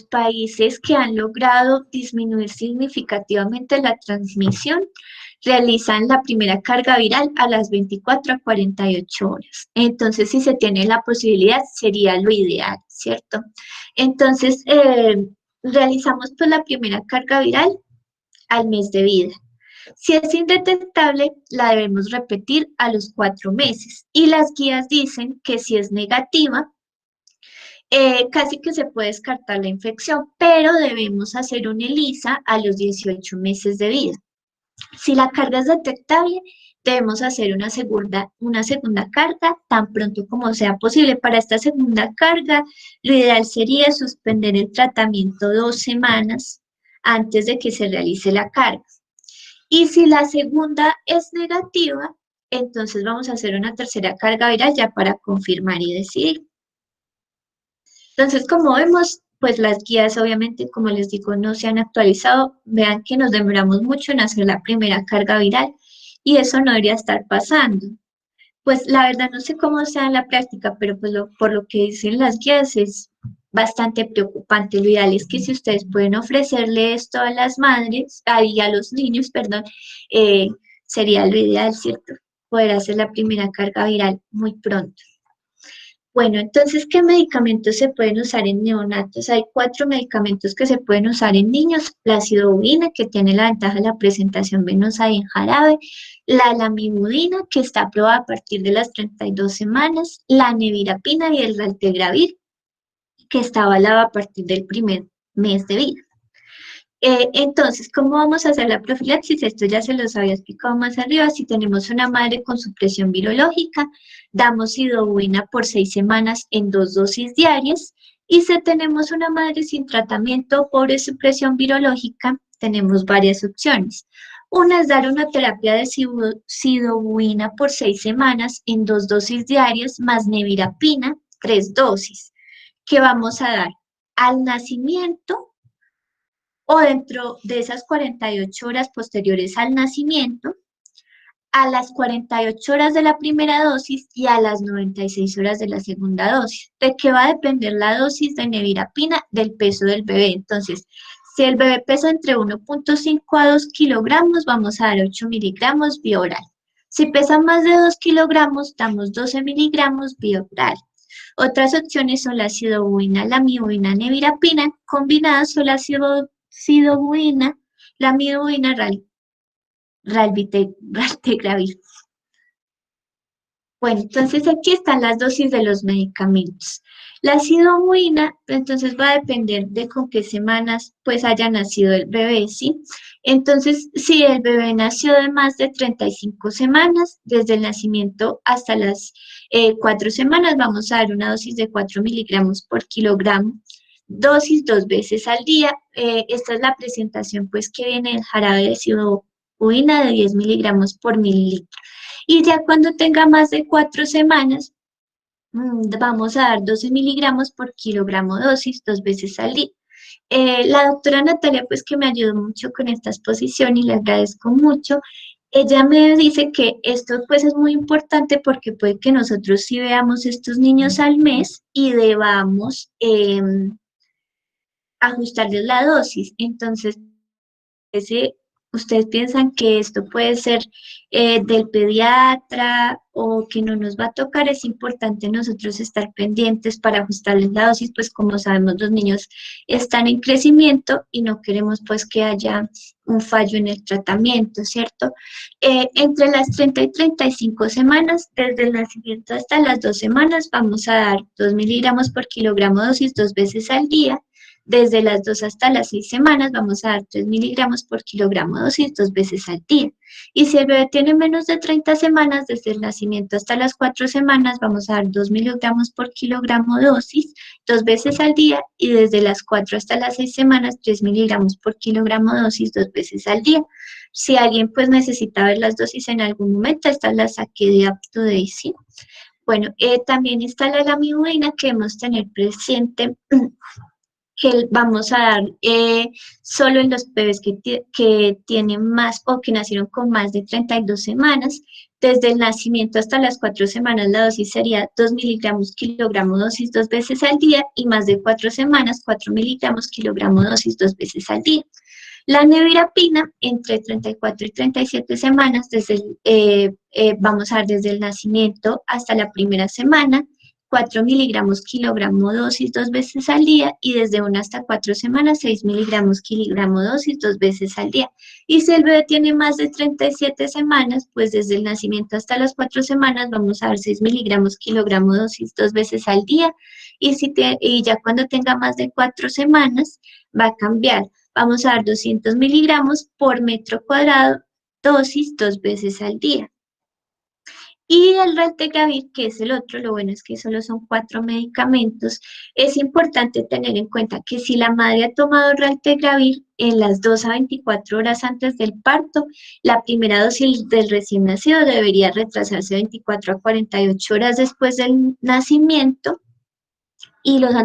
países que han logrado disminuir significativamente la transmisión realizan la primera carga viral a las 24 a 48 horas. Entonces, si se tiene la posibilidad, sería lo ideal, ¿cierto? Entonces, realizamos pues la primera carga viral al mes de vida. Si es indetectable, la debemos repetir a los 4 meses. Y las guías dicen que si es negativa, casi que se puede descartar la infección, pero debemos hacer un ELISA a los 18 meses de vida. Si la carga es detectable, debemos hacer una segunda carga tan pronto como sea posible. Para esta segunda carga, lo ideal sería suspender el tratamiento 2 semanas antes de que se realice la carga. Y si la segunda es negativa, entonces vamos a hacer una tercera carga viral ya para confirmar y decidir. Entonces, como vemos, pues las guías obviamente, como les digo, no se han actualizado. Vean que nos demoramos mucho en hacer la primera carga viral y eso no debería estar pasando. Pues la verdad no sé cómo sea en la práctica, pero pues por lo que dicen las guías es bastante preocupante. Lo ideal es que si ustedes pueden ofrecerle esto a las madres, ahí a los niños, perdón, eh, sería lo ideal, ¿cierto? Poder hacer la primera carga viral muy pronto. Bueno, entonces, ¿qué medicamentos se pueden usar en neonatos? Hay 4 medicamentos que se pueden usar en niños. La acidobudina, que tiene la ventaja de la presentación venosa y en jarabe. La lamivudina, que está aprobada a partir de las 32 semanas. La nevirapina y el raltegravir, que está avalado a partir del primer mes de vida. Entonces, ¿cómo vamos a hacer la profilaxis? Esto ya se los había explicado más arriba. Si tenemos una madre con supresión virológica, damos sidobudina por 6 semanas en 2 dosis diarias. Y si tenemos una madre sin tratamiento por supresión virológica, tenemos varias opciones. Una es dar una terapia de sidobudina por 6 semanas en 2 dosis diarias más nevirapina, 3 dosis, que vamos a dar al nacimiento o dentro de esas 48 horas posteriores al nacimiento, a las 48 horas de la primera dosis y a las 96 horas de la segunda dosis. ¿De qué va a depender la dosis de nevirapina? Del peso del bebé. Entonces, si el bebé pesa entre 1,5 a 2 kilogramos, vamos a dar 8 miligramos vía oral. Si pesa más de 2 kilogramos, damos 12 miligramos vía oral. Otras opciones son la sidobudina, la lamivudina, nevirapina, combinadas o la sidobudina, lamivudina, raltegravir. Bueno, entonces aquí están las dosis de los medicamentos. La sidobudina, entonces va a depender de con qué semanas pues haya nacido el bebé, ¿sí? Entonces, si el bebé nació de más de 35 semanas, desde el nacimiento hasta las 4 semanas, vamos a dar una dosis de 4 miligramos por kilogramo, dosis 2 veces al día. Esta es la presentación pues que viene el jarabe de sidobudina de 10 miligramos por mililitro. Y ya cuando tenga más de 4 semanas, vamos a dar 12 miligramos por kilogramo dosis 2 veces al día. La doctora Natalia, pues que me ayudó mucho con esta exposición y le agradezco mucho. Ella me dice que esto pues es muy importante porque puede que nosotros sí veamos estos niños al mes y debamos ajustarles la dosis. Entonces, ese ¿Ustedes piensan que esto puede ser del pediatra o que no nos va a tocar? Es importante nosotros estar pendientes para ajustarles la dosis, pues como sabemos los niños están en crecimiento y no queremos pues que haya un fallo en el tratamiento, ¿cierto? Entre las 30 y 35 semanas, desde el nacimiento hasta las 2 semanas, vamos a dar 2 miligramos por kilogramo dosis 2 veces al día. Desde las 2 hasta las 6 semanas vamos a dar 3 miligramos por kilogramo dosis 2 veces al día. Y si el bebé tiene menos de 30 semanas, desde el nacimiento hasta las 4 semanas, vamos a dar 2 miligramos por kilogramo dosis 2 veces al día. Y desde las 4 hasta las 6 semanas, 3 miligramos por kilogramo dosis 2 veces al día. Si alguien pues necesita ver las dosis en algún momento, estas las saqué de Up to Date, ¿sí? Bueno, también está la lamivudina que debemos tener presente que vamos a dar solo en los bebés que tienen más o que nacieron con más de 32 semanas. Desde el nacimiento hasta las 4 semanas la dosis sería 2 miligramos kilogramo dosis 2 veces al día y más de 4 semanas 4 miligramos kilogramo dosis 2 veces al día. La nevirapina entre 34 y 37 semanas, vamos a ver desde el nacimiento hasta la primera semana, 4 miligramos kilogramo dosis 2 veces al día y desde 1 hasta 4 semanas 6 miligramos kilogramo dosis 2 veces al día. Y si el bebé tiene más de 37 semanas, pues desde el nacimiento hasta las 4 semanas vamos a dar 6 miligramos kilogramo dosis 2 veces al día y ya cuando tenga más de 4 semanas va a cambiar. Vamos a dar 200 miligramos por metro cuadrado, dosis 2 veces al día. Y el Raltegravir, que es el otro, lo bueno es que solo son 4 medicamentos, es importante tener en cuenta que si la madre ha tomado Raltegravir en las 2 a 24 horas antes del parto, la primera dosis del recién nacido debería retrasarse 24 a 48 horas después del nacimiento y los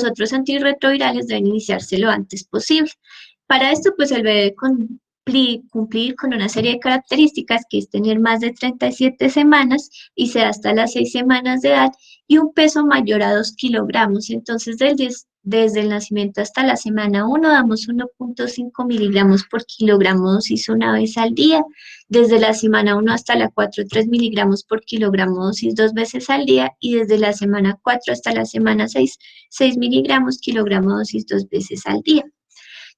otros antirretrovirales deben iniciarse lo antes posible. Para esto, pues el bebé cumplir con una serie de características que es tener más de 37 semanas y ser hasta las 6 semanas de edad y un peso mayor a 2 kilogramos. Entonces, desde el nacimiento hasta la semana 1 damos 1,5 miligramos por kilogramo dosis una vez al día. Desde la semana 1 hasta la 4, 3 miligramos por kilogramo dosis 2 veces al día. Y desde la semana 4 hasta la semana 6, 6 miligramos kilogramo dosis 2 veces al día.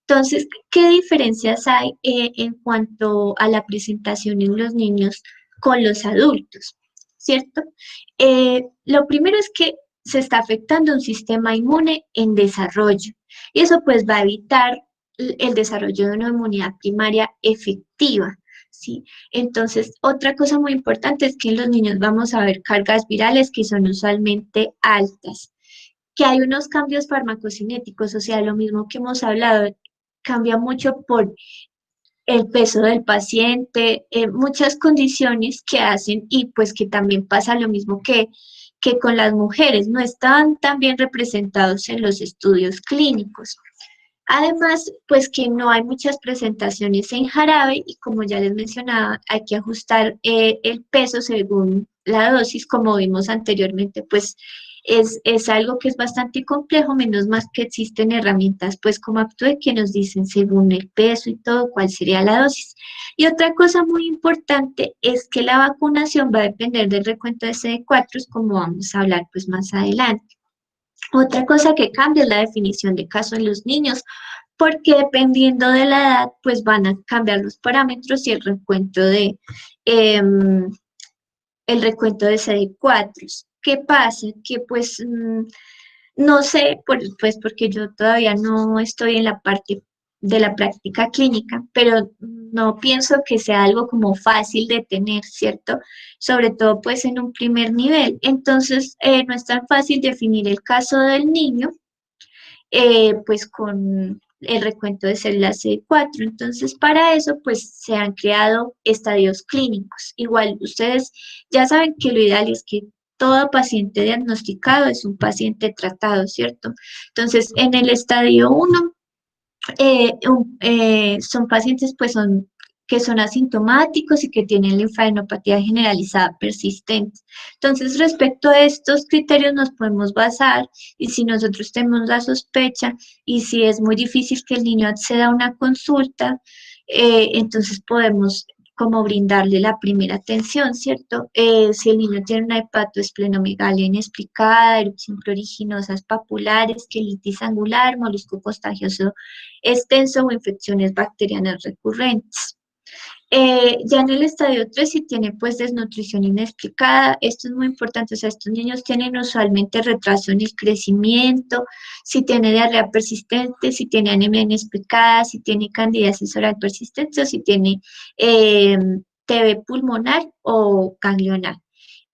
Entonces, ¿qué diferencias hay en cuanto a la presentación en los niños con los adultos? ¿Cierto? Lo primero es que se está afectando un sistema inmune en desarrollo y eso pues va a evitar el desarrollo de una inmunidad primaria efectiva. ¿Sí? Entonces, otra cosa muy importante es que en los niños vamos a ver cargas virales que son usualmente altas, que hay unos cambios farmacocinéticos, o sea, lo mismo que hemos hablado, cambia mucho por el peso del paciente, muchas condiciones que hacen y pues que también pasa lo mismo que con las mujeres, no están tan bien representados en los estudios clínicos. Además, pues que no hay muchas presentaciones en jarabe y como ya les mencionaba, hay que ajustar el peso según la dosis, como vimos anteriormente, pues es algo que es bastante complejo, menos más que existen herramientas pues como Aptue que nos dicen según el peso y todo cuál sería la dosis. Y otra cosa muy importante es que la vacunación va a depender del recuento de CD4, como vamos a hablar pues más adelante. Otra cosa que cambia es la definición de caso en los niños, porque dependiendo de la edad, pues van a cambiar los parámetros y em, el recuento de CD4. ¿Qué pasa? Que pues no sé, pues porque yo todavía no estoy en la parte de la práctica clínica, pero no pienso que sea algo como fácil de tener, ¿cierto? Sobre todo pues en un primer nivel. Entonces, no es tan fácil definir el caso del niño pues con el recuento de células CD4. Entonces, para eso, pues se han creado estadios clínicos. Igual, ustedes ya saben que lo ideal es que todo paciente diagnosticado es un paciente tratado, ¿cierto? Entonces, en el estadio 1, son pacientes, pues son que son asintomáticos y que tienen linfadenopatía generalizada persistente. Entonces, respecto a estos criterios nos podemos basar y si nosotros tenemos la sospecha y si es muy difícil que el niño acceda a una consulta, entonces podemos como brindarle la primera atención, ¿cierto? Si el niño tiene una hepatoesplenomegalia inexplicada, erupción pruriginosas papulares, quelitis angular, molusco contagioso extenso o infecciones bacterianas recurrentes. Ya en el estadio 3 si tiene pues desnutrición inexplicada, esto es muy importante, o sea, estos niños tienen usualmente retraso en el crecimiento, si tiene diarrea persistente, si tiene anemia inexplicada, si tiene candidiasis oral persistente o si tiene eh, TB pulmonar o ganglionar.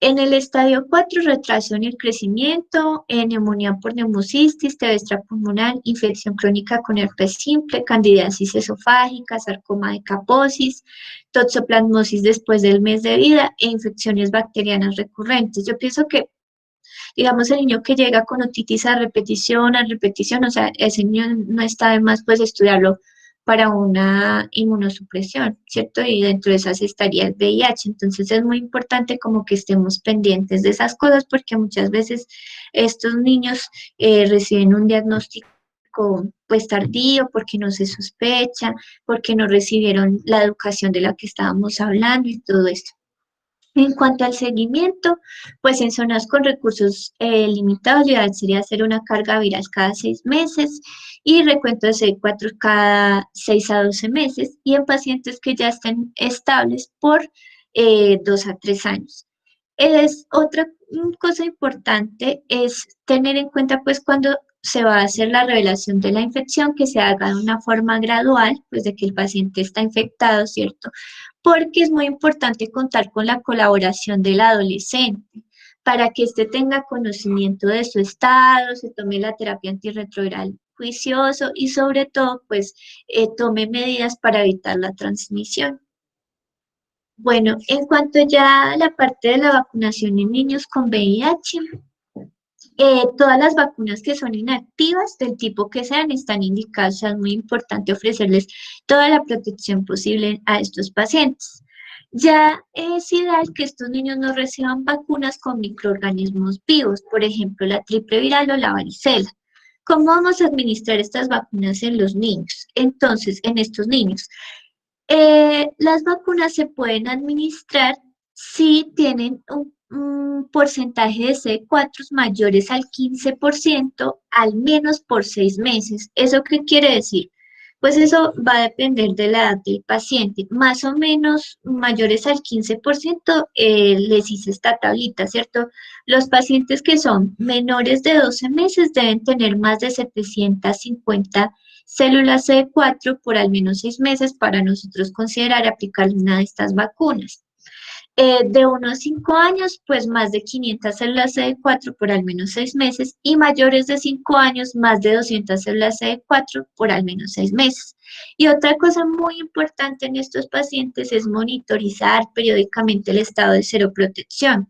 En el estadio 4 retraso en el crecimiento, neumonía por neumocistis, TB extrapulmonar, infección crónica con herpes simple, candidiasis esofágica, sarcoma de Kaposis, toxoplasmosis después del mes de vida e infecciones bacterianas recurrentes. Yo pienso que, digamos, el niño que llega con otitis a repetición, o sea, ese niño no está de más pues estudiarlo para una inmunosupresión, ¿cierto? Y dentro de esas estaría el VIH. Entonces es muy importante como que estemos pendientes de esas cosas porque muchas veces estos niños reciben un diagnóstico pues tardío, porque no se sospecha, porque no recibieron la educación de la que estábamos hablando y todo esto. En cuanto al seguimiento, pues en zonas con recursos limitados, lo ideal sería hacer una carga viral cada 6 meses y recuento de CD4 cada 6 a 12 meses y en pacientes que ya estén estables por 2 a 3 años. Es otra cosa importante es tener en cuenta pues cuando se va a hacer la revelación de la infección que se haga de una forma gradual, pues de que el paciente está infectado, ¿cierto? Porque es muy importante contar con la colaboración del adolescente para que éste tenga conocimiento de su estado, se tome la terapia antirretroviral juicioso y sobre todo, pues, tome medidas para evitar la transmisión. Bueno, en cuanto ya a la parte de la vacunación en niños con VIH, todas las vacunas que son inactivas, del tipo que sean, están indicadas. O sea, es muy importante ofrecerles toda la protección posible a estos pacientes. Ya es ideal que estos niños no reciban vacunas con microorganismos vivos, por ejemplo, la triple viral o la varicela. ¿Cómo vamos a administrar estas vacunas en los niños? Entonces, en estos niños, las vacunas se pueden administrar si tienen un porcentaje de CD4 mayores al 15% al menos por 6 meses. ¿Eso qué quiere decir? Pues eso va a depender de la edad del paciente. Más o menos mayores al 15%, les hice esta tablita, ¿cierto? Los pacientes que son menores de 12 meses deben tener más de 750 células CD4 por al menos 6 meses para nosotros considerar aplicar una de estas vacunas. De 1 a 5 años, pues más de 500 células CD4 por al menos 6 meses y mayores de 5 años, más de 200 células CD4 por al menos 6 meses. Y otra cosa muy importante en estos pacientes es monitorizar periódicamente el estado de seroprotección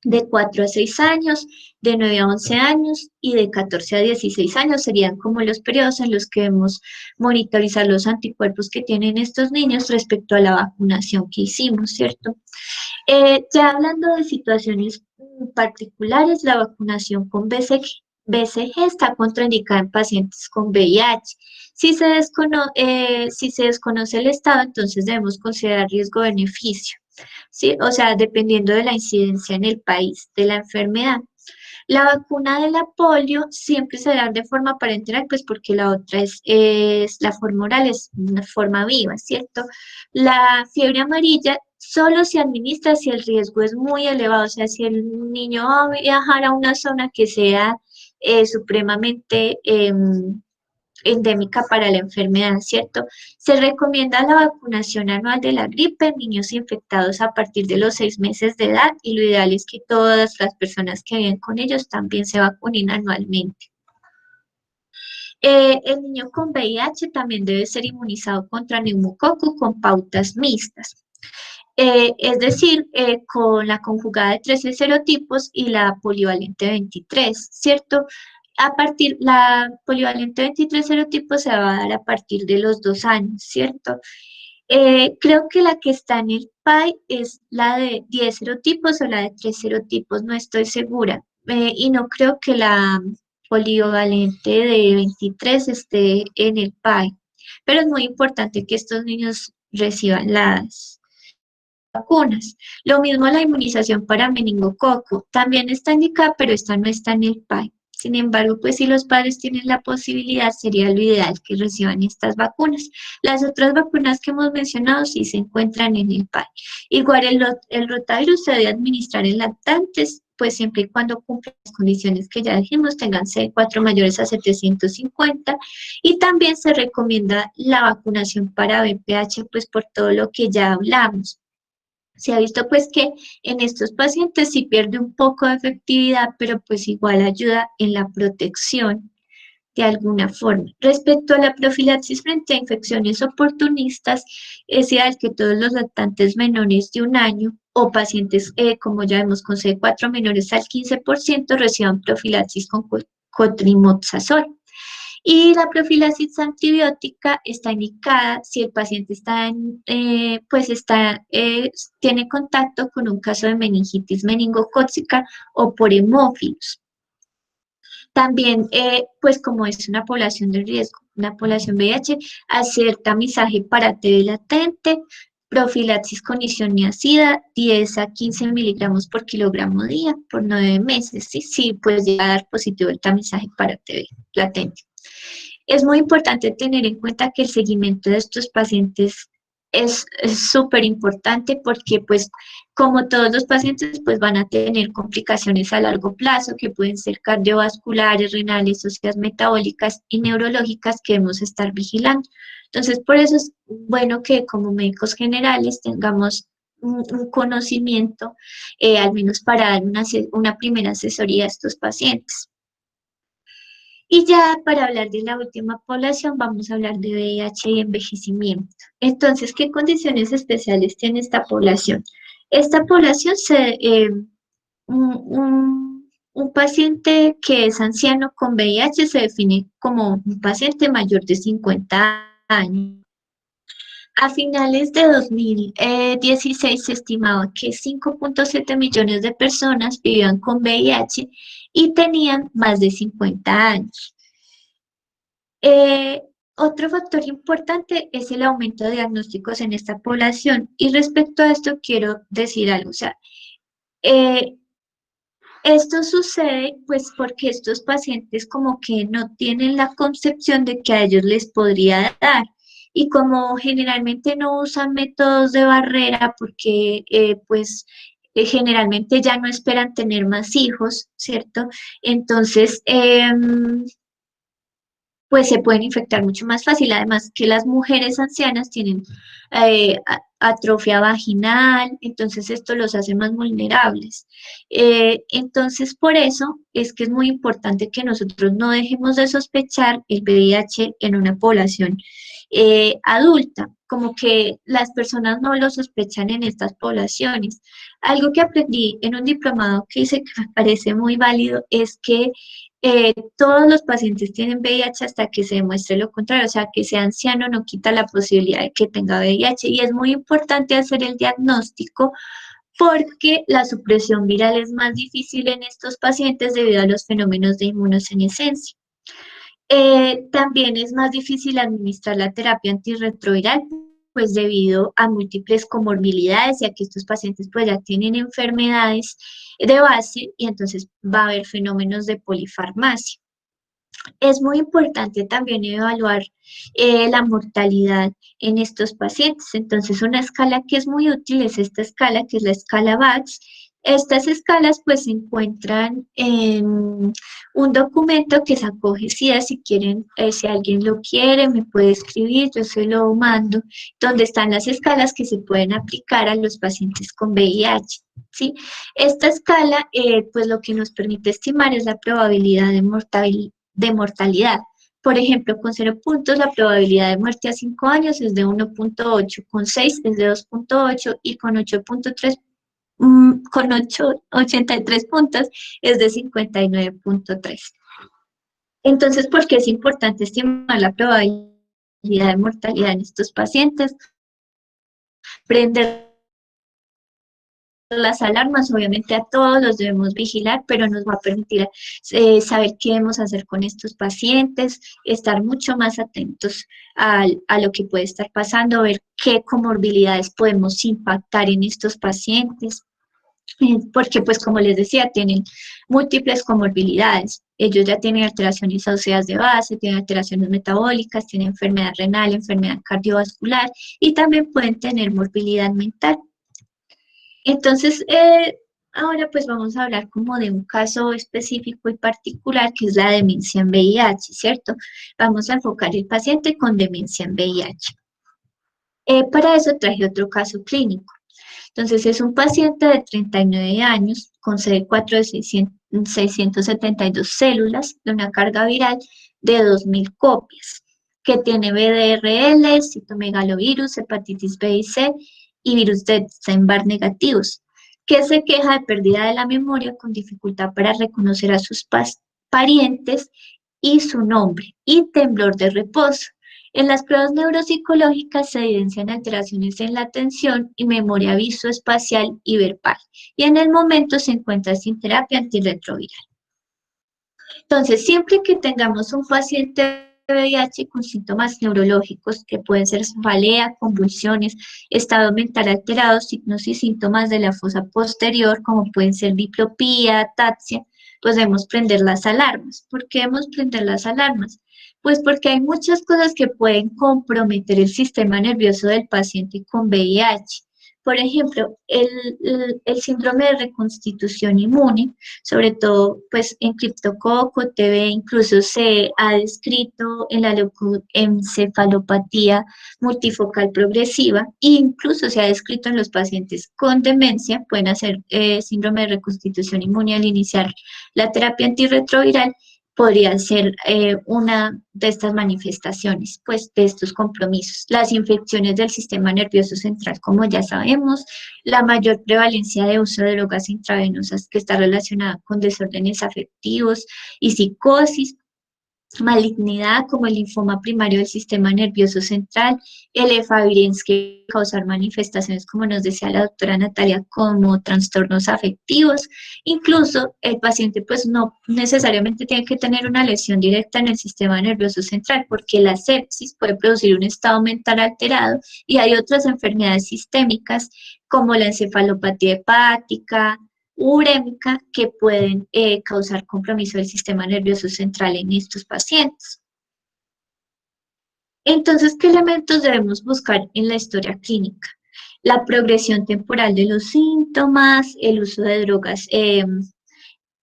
de 4 a 6 años, de 9 a 11 años y de 14 a 16 años serían como los periodos en los que debemos monitorizar los anticuerpos que tienen estos niños respecto a la vacunación que hicimos, ¿cierto? Ya hablando de situaciones particulares, la vacunación con BCG está contraindicada en pacientes con VIH. Si se desconoce el estado, entonces debemos considerar riesgo-beneficio. ¿Sí? O sea, dependiendo de la incidencia en el país de la enfermedad. La vacuna de la polio siempre se da de forma parenteral, pues porque la otra es la forma oral, es una forma viva, ¿cierto? La fiebre amarilla solo se administra si el riesgo es muy elevado, o sea, si el niño va a viajar a una zona que sea supremamente endémica para la enfermedad, ¿cierto? Se recomienda la vacunación anual de la gripe en niños infectados a partir de los 6 meses de edad y lo ideal es que todas las personas que viven con ellos también se vacunen anualmente. El niño con VIH también debe ser inmunizado contra neumococo con pautas mixtas. Es decir, con la conjugada de 13 serotipos y la polivalente 23, ¿cierto? La polivalente 23 serotipos se va a dar a partir de los 2 años, ¿cierto? Creo que la que está en el PAI es la de 10 serotipos o la de 3 serotipos, no estoy segura. Y no creo que la polivalente de 23 esté en el PAI. Pero es muy importante que estos niños reciban las vacunas. Lo mismo la inmunización para meningococo. También está indicada, pero esta no está en el PAI. Sin embargo, pues si los padres tienen la posibilidad, sería lo ideal que reciban estas vacunas. Las otras vacunas que hemos mencionado sí se encuentran en el PAI. Igual el rotavirus se debe administrar en lactantes, pues siempre y cuando cumplan las condiciones que ya dijimos, tengan C4 mayores a 750, y también se recomienda la vacunación para VPH, pues por todo lo que ya hablamos. Se ha visto pues que en estos pacientes sí pierde un poco de efectividad, pero pues igual ayuda en la protección de alguna forma. Respecto a la profilaxis frente a infecciones oportunistas, es ideal que todos los lactantes menores de 1 año o pacientes, como ya vemos, con C4 menores al 15% reciban profilaxis con cotrimoxazol. Y la profilaxis antibiótica está indicada si el paciente tiene contacto con un caso de meningitis meningocócica o por hemófilos. También, pues como es una población de riesgo, una población VIH, hacer tamizaje para TB latente, profilaxis con isoniazida, 10 a 15 miligramos por kilogramo día por 9 meses. Sí, sí, pues llega a dar positivo el tamizaje para TB latente. Es muy importante tener en cuenta que el seguimiento de estos pacientes es súper importante porque pues como todos los pacientes pues van a tener complicaciones a largo plazo que pueden ser cardiovasculares, renales, óseas, metabólicas y neurológicas que debemos estar vigilando. Entonces por eso es bueno que como médicos generales tengamos un conocimiento, al menos para dar una primera asesoría a estos pacientes. Y ya para hablar de la última población, vamos a hablar de VIH y envejecimiento. Entonces, ¿qué condiciones especiales tiene esta población? Esta población un paciente que es anciano con VIH se define como un paciente mayor de 50 años. A finales de 2016 se estimaba que 5,7 millones de personas vivían con VIH y tenían más de 50 años. Eh, Otro factor importante es el aumento de diagnósticos en esta población. Y respecto a esto quiero decir algo. O sea, eh, esto sucede pues porque estos pacientes como que no tienen la concepción de que a ellos les podría dar. Y como generalmente no usan métodos de barrera porque generalmente ya no esperan tener más hijos, ¿cierto? Entonces, pues se pueden infectar mucho más fácil. Además que las mujeres ancianas tienen atrofia vaginal, entonces esto los hace más vulnerables. Entonces, por eso es que es muy importante que nosotros no dejemos de sospechar el VIH en una población adulta, como que las personas no lo sospechan en estas poblaciones. Algo que aprendí en un diplomado que hice que me parece muy válido es que todos los pacientes tienen VIH hasta que se demuestre lo contrario, o sea, que sea anciano no quita la posibilidad de que tenga VIH y es muy importante hacer el diagnóstico porque la supresión viral es más difícil en estos pacientes debido a los fenómenos de inmunosenescencia. También es más difícil administrar la terapia antirretroviral, pues debido a múltiples comorbilidades, ya que estos pacientes pues ya tienen enfermedades de base y entonces va a haber fenómenos de polifarmacia. Es muy importante también evaluar la mortalidad en estos pacientes. Entonces, una escala que es muy útil es esta escala, que es la escala VAX. Estas escalas pues se encuentran en un documento que sacó GESIDA, si quieren, si alguien lo quiere, me puede escribir, yo se lo mando, donde están las escalas que se pueden aplicar a los pacientes con VIH, ¿sí? Esta escala, pues lo que nos permite estimar es la probabilidad de mortalidad. Por ejemplo, con 0 puntos la probabilidad de muerte a 5 años es de 1,8, con 6 es de 2,8 y con 8,3 con 83 puntos es de 59,3. Entonces, ¿por qué es importante estimar la probabilidad de mortalidad en estos pacientes? Prender las alarmas, obviamente a todos los debemos vigilar, pero nos va a permitir saber qué debemos hacer con estos pacientes, estar mucho más atentos a lo que puede estar pasando, ver qué comorbilidades podemos impactar en estos pacientes, porque pues como les decía, tienen múltiples comorbilidades. Ellos ya tienen alteraciones óseas de base, tienen alteraciones metabólicas, tienen enfermedad renal, enfermedad cardiovascular y también pueden tener morbilidad mental. Entonces, ahora pues vamos a hablar como de un caso específico y particular que es la demencia en VIH, ¿cierto? Vamos a enfocar el paciente con demencia en VIH. Para eso traje otro caso clínico. Entonces, es un paciente de 39 años con CD4 de 672 células de una carga viral de 2000 copias, que tiene VDRL, citomegalovirus, hepatitis B y C y virus de Epstein-Barr negativos, que se queja de pérdida de la memoria con dificultad para reconocer a sus parientes y su nombre, y temblor de reposo. En las pruebas neuropsicológicas se evidencian alteraciones en la atención y memoria visoespacial y verbal, y en el momento se encuentra sin terapia antirretroviral. Entonces, siempre que tengamos un paciente de VIH con síntomas neurológicos, que pueden ser cefalea, convulsiones, estado mental alterado, signos y síntomas de la fosa posterior, como pueden ser diplopía, ataxia, pues debemos prender las alarmas. ¿Por qué debemos prender las alarmas? Pues porque hay muchas cosas que pueden comprometer el sistema nervioso del paciente con VIH. Por ejemplo, el síndrome de reconstitución inmune, sobre todo pues en criptococo, TB, incluso se ha descrito en la leucoencefalopatía multifocal progresiva e incluso se ha descrito en los pacientes con demencia, pueden hacer síndrome de reconstitución inmune al iniciar la terapia antirretroviral, podría ser una de estas manifestaciones, pues de estos compromisos. Las infecciones del sistema nervioso central, como ya sabemos, la mayor prevalencia de uso de drogas intravenosas que está relacionada con desórdenes afectivos y psicosis, malignidad como el linfoma primario del sistema nervioso central, el efavirenz que causar manifestaciones, como nos decía la doctora Natalia, como trastornos afectivos. Incluso el paciente pues no necesariamente tiene que tener una lesión directa en el sistema nervioso central, porque la sepsis puede producir un estado mental alterado y hay otras enfermedades sistémicas como la encefalopatía hepática, urémica, que pueden causar compromiso del sistema nervioso central en estos pacientes. Entonces, ¿qué elementos debemos buscar en la historia clínica? La progresión temporal de los síntomas, el uso de drogas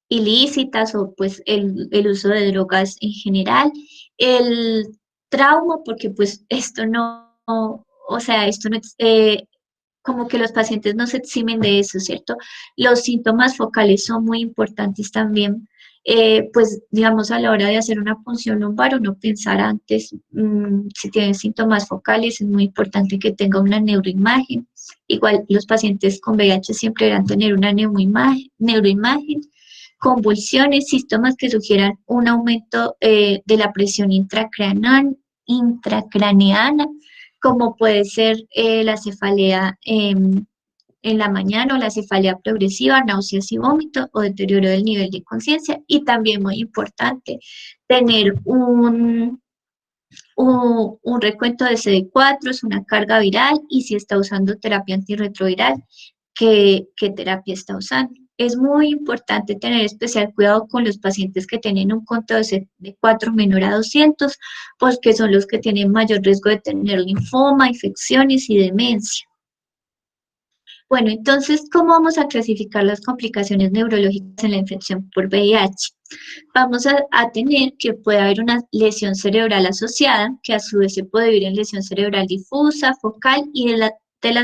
ilícitas o pues el uso de drogas en general, el trauma, porque pues esto no, o sea, esto no es, como que los pacientes no se eximen de eso, ¿cierto? Los síntomas focales son muy importantes también, pues digamos a la hora de hacer una punción lumbar, uno pensar antes, si tienen síntomas focales, es muy importante que tenga una neuroimagen. Igual los pacientes con VIH siempre deberán tener una neuroimagen, convulsiones, síntomas que sugieran un aumento de la presión intracraneana, como puede ser la cefalea en la mañana o la cefalea progresiva, náuseas y vómito o deterioro del nivel de conciencia. Y también muy importante, tener un recuento de CD4, es una carga viral y si está usando terapia antirretroviral, qué terapia está usando. Es muy importante tener especial cuidado con los pacientes que tienen un conteo de CD4 menor a 200, porque son los que tienen mayor riesgo de tener linfoma, infecciones y demencia. Bueno, entonces, ¿cómo vamos a clasificar las complicaciones neurológicas en la infección por VIH? Vamos a tener que puede haber una lesión cerebral asociada, que a su vez se puede vivir en lesión cerebral difusa, focal y de las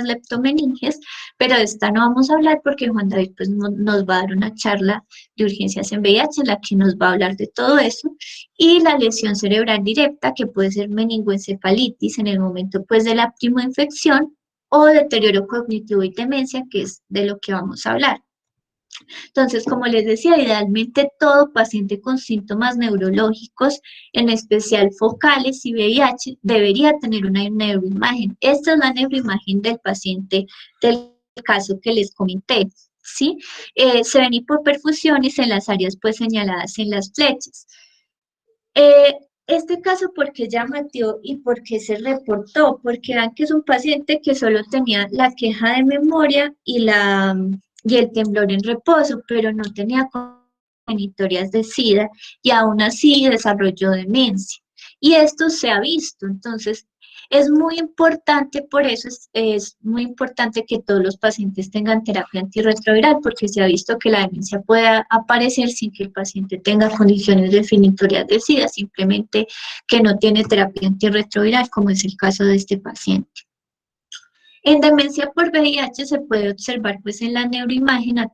leptomeninges, pero de esta no vamos a hablar porque Juan David pues, nos va a dar una charla de urgencias en VIH en la que nos va a hablar de todo eso, y la lesión cerebral directa, que puede ser meningoencefalitis en el momento pues, de la primoinfección, o deterioro cognitivo y demencia, que es de lo que vamos a hablar. Entonces, como les decía, idealmente todo paciente con síntomas neurológicos, en especial focales y VIH, debería tener una neuroimagen. Esta es la neuroimagen del paciente del caso que les comenté, ¿sí? Se ven hipoperfusiones en las áreas pues señaladas en las flechas. Este caso, ¿por qué llamativo y por qué se reportó? Porque vean que es un paciente que solo tenía la queja de memoria y el temblor en reposo, pero no tenía cognitorias de SIDA y aún así desarrolló demencia. Y esto se ha visto, entonces es muy importante, por eso es muy importante que todos los pacientes tengan terapia antirretroviral, porque se ha visto que la demencia puede aparecer sin que el paciente tenga condiciones definitorias de SIDA, simplemente que no tiene terapia antirretroviral, como es el caso de este paciente. En demencia por VIH se puede observar pues en la neuroimagen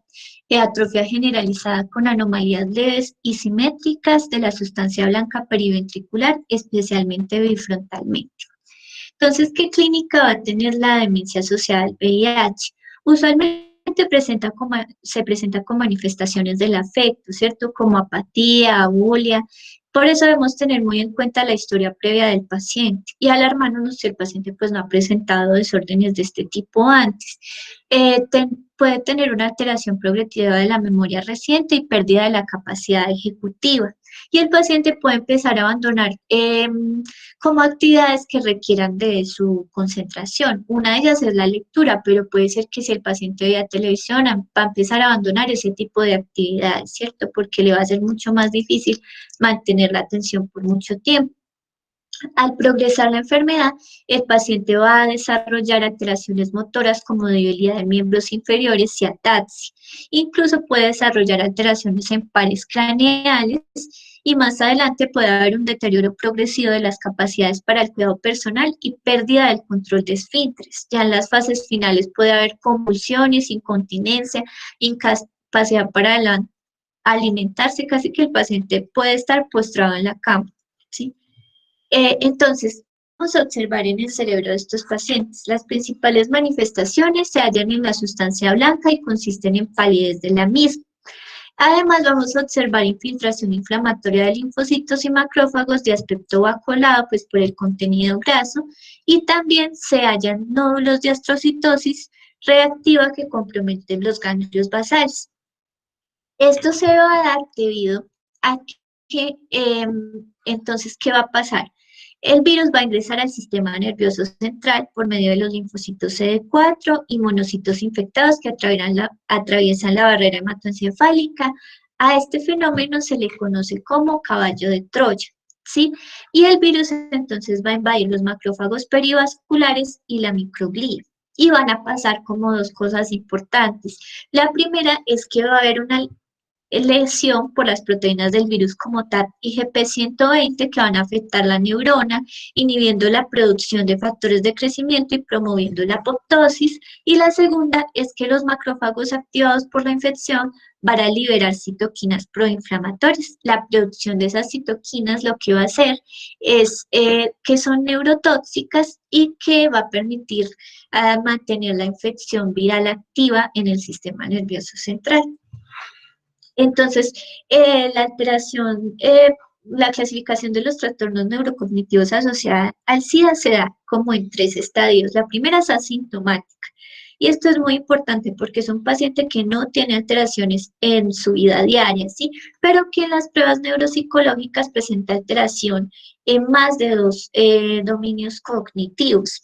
atrofia generalizada con anomalías leves y simétricas de la sustancia blanca periventricular, especialmente bifrontalmente. Entonces, ¿qué clínica va a tener la demencia asociada al VIH? Usualmente se presenta con manifestaciones del afecto, ¿cierto? Como apatía, abulia. Por eso debemos tener muy en cuenta la historia previa del paciente y alarmarnos si el paciente pues no ha presentado desórdenes de este tipo antes. Puede tener una alteración progresiva de la memoria reciente y pérdida de la capacidad ejecutiva. Y el paciente puede empezar a abandonar como actividades que requieran de su concentración. Una de ellas es la lectura, pero puede ser que si el paciente vea televisión, va a empezar a abandonar ese tipo de actividades, ¿cierto? Porque le va a ser mucho más difícil mantener la atención por mucho tiempo. Al progresar la enfermedad, el paciente va a desarrollar alteraciones motoras como debilidad de miembros inferiores y ataxia. Incluso puede desarrollar alteraciones en pares craneales y más adelante puede haber un deterioro progresivo de las capacidades para el cuidado personal y pérdida del control de esfínteres. Ya en las fases finales puede haber convulsiones, incontinencia, incapacidad para alimentarse, casi que el paciente puede estar postrado en la cama, ¿sí? Entonces, vamos a observar en el cerebro de estos pacientes. Las principales manifestaciones se hallan en la sustancia blanca y consisten en palidez de la misma. Además, vamos a observar infiltración inflamatoria de linfocitos y macrófagos de aspecto vacuolado, pues por el contenido graso, y también se hallan nódulos de astrocitosis reactiva que comprometen los ganglios basales. Esto se va a dar debido a que, entonces, ¿qué va a pasar? El virus va a ingresar al sistema nervioso central por medio de los linfocitos CD4 y monocitos infectados que atraviesan la barrera hematoencefálica. A este fenómeno se le conoce como caballo de Troya, ¿sí? Y el virus entonces va a invadir los macrófagos perivasculares y la microglía. Y van a pasar como dos cosas importantes. La primera es que va a haber una lesión por las proteínas del virus como TAP y GP120 que van a afectar la neurona, inhibiendo la producción de factores de crecimiento y promoviendo la apoptosis. Y la segunda es que los macrófagos activados por la infección van a liberar citoquinas proinflamatorias. La producción de esas citoquinas lo que va a hacer es que son neurotóxicas y que va a permitir mantener la infección viral activa en el sistema nervioso central. Entonces, la clasificación de los trastornos neurocognitivos asociada al SIDA se da como en tres estadios. La primera es asintomática. Y esto es muy importante porque es un paciente que no tiene alteraciones en su vida diaria, ¿sí? Pero que en las pruebas neuropsicológicas presenta alteración en más de dos dominios cognitivos.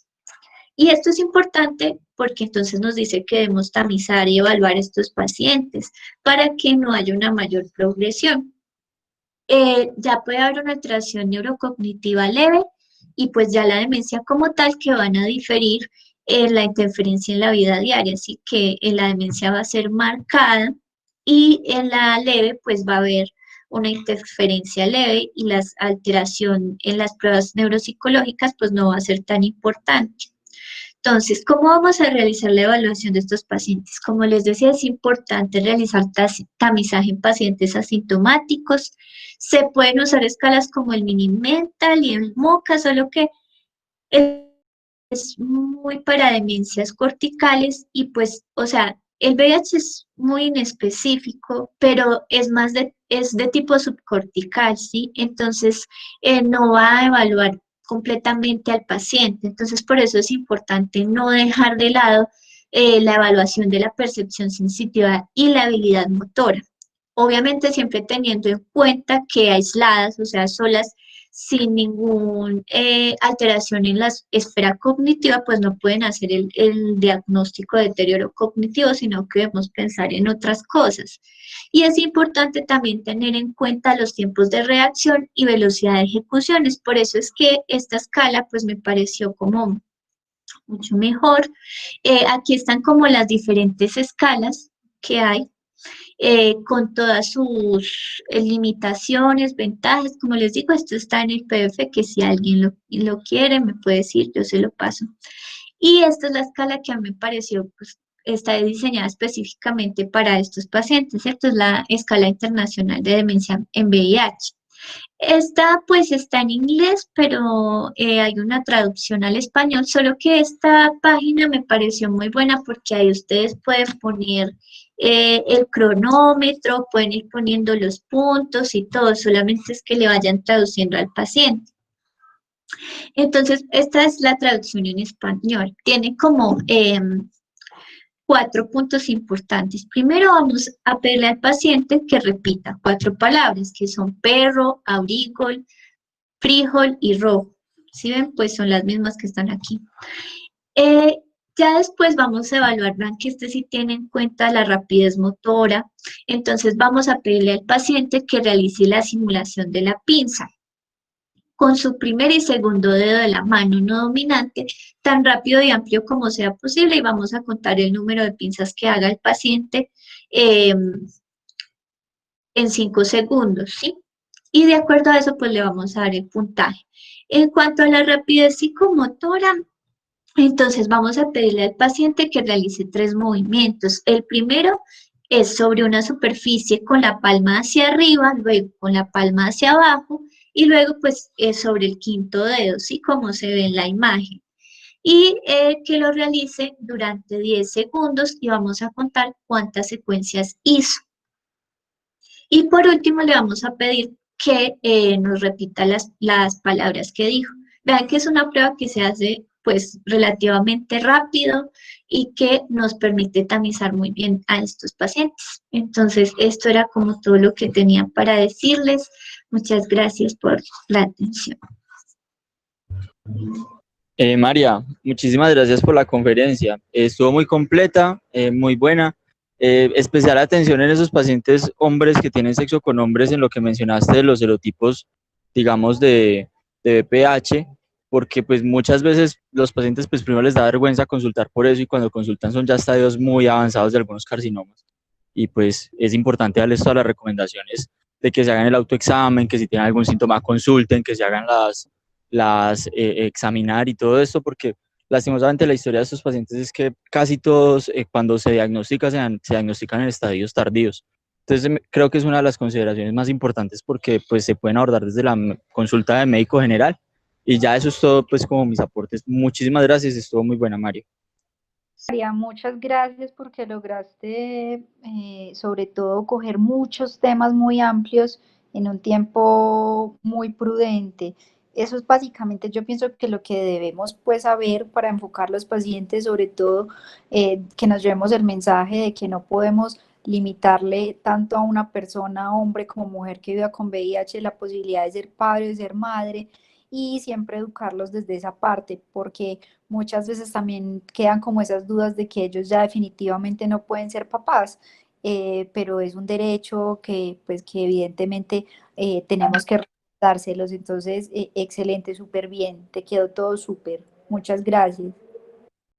Y esto es importante porque entonces nos dice que debemos tamizar y evaluar a estos pacientes para que no haya una mayor progresión. Ya puede haber una alteración neurocognitiva leve y pues ya la demencia como tal que van a diferir en la interferencia en la vida diaria, así que en la demencia va a ser marcada y en la leve pues va a haber una interferencia leve y la alteración en las pruebas neuropsicológicas pues no va a ser tan importante. Entonces, ¿cómo vamos a realizar la evaluación de estos pacientes? Como les decía, es importante realizar tamizaje en pacientes asintomáticos. Se pueden usar escalas como el Mini-Mental y el MoCA, solo que es muy para demencias corticales y pues, o sea, el VIH es muy inespecífico, pero es de tipo subcortical, ¿sí? Entonces, no va a evaluar completamente al paciente. Entonces, por eso es importante no dejar de lado la evaluación de la percepción sensitiva y la habilidad motora. Obviamente siempre teniendo en cuenta que aisladas, o sea, solas, sin ninguna alteración en la esfera cognitiva, pues no pueden hacer el diagnóstico de deterioro cognitivo, sino que debemos pensar en otras cosas. Y es importante también tener en cuenta los tiempos de reacción y velocidad de ejecuciones. Por eso es que esta escala, pues me pareció como mucho mejor. Aquí están como las diferentes escalas que hay con todas sus limitaciones, ventajas. Como les digo, esto está en el PDF, que si alguien lo quiere, me puede decir, yo se lo paso. Y esta es la escala que a mí me pareció, pues, está diseñada específicamente para estos pacientes, ¿cierto? Es la escala internacional de demencia en VIH. Esta pues está en inglés, pero hay una traducción al español, solo que esta página me pareció muy buena porque ahí ustedes pueden poner el cronómetro, pueden ir poniendo los puntos y todo, solamente es que le vayan traduciendo al paciente. Entonces, esta es la traducción en español. Tiene como 4 puntos importantes. Primero vamos a pedirle al paciente que repita 4 palabras, que son perro, aurigo, frijol y rojo. ¿Sí ven? Pues son las mismas que están aquí. Eh, ya después vamos a evaluar, vean que este sí tiene en cuenta la rapidez motora. Entonces vamos a pedirle al paciente que realice la simulación de la pinza con su primer y segundo dedo de la mano no dominante, tan rápido y amplio como sea posible, y vamos a contar el número de pinzas que haga el paciente eh, en 5 segundos, ¿sí? Y de acuerdo a eso, pues le vamos a dar el puntaje. En cuanto a la rapidez psicomotora, entonces vamos a pedirle al paciente que realice 3 movimientos. El primero es sobre una superficie con la palma hacia arriba, luego con la palma hacia abajo y luego pues sobre el quinto dedo, ¿sí? Como se ve en la imagen. Y que lo realice durante 10 segundos y vamos a contar cuántas secuencias hizo. Y por último le vamos a pedir que nos repita las palabras que dijo. Vean que es una prueba que se hace pues relativamente rápido y que nos permite tamizar muy bien a estos pacientes. Entonces, esto era como todo lo que tenía para decirles. Muchas gracias por la atención. María, muchísimas gracias por la conferencia. Estuvo muy completa, muy buena. Especial atención en esos pacientes hombres que tienen sexo con hombres en lo que mencionaste de los serotipos, digamos, de BPH, porque pues muchas veces los pacientes pues primero les da vergüenza consultar por eso y cuando consultan son ya estadios muy avanzados de algunos carcinomas. Y pues es importante darles todas las recomendaciones de que se hagan el autoexamen, que si tienen algún síntoma consulten, que se hagan examinar y todo esto, porque lastimosamente la historia de estos pacientes es que casi todos cuando se diagnostican, se diagnostican en estadios tardíos. Entonces creo que es una de las consideraciones más importantes porque pues se pueden abordar desde la consulta de médico general y ya eso es todo pues como mis aportes. Muchísimas gracias, estuvo muy buena, Mario. María, muchas gracias porque lograste sobre todo coger muchos temas muy amplios en un tiempo muy prudente. Eso es básicamente, yo pienso que lo que debemos pues saber para enfocar los pacientes, sobre todo que nos llevemos el mensaje de que no podemos limitarle tanto a una persona, hombre como mujer que viva con VIH, la posibilidad de ser padre, de ser madre, y siempre educarlos desde esa parte, porque muchas veces también quedan como esas dudas de que ellos ya definitivamente no pueden ser papás, pero es un derecho que, pues, que evidentemente tenemos que dárselos. Entonces, excelente, súper bien, te quedó todo súper. Muchas gracias.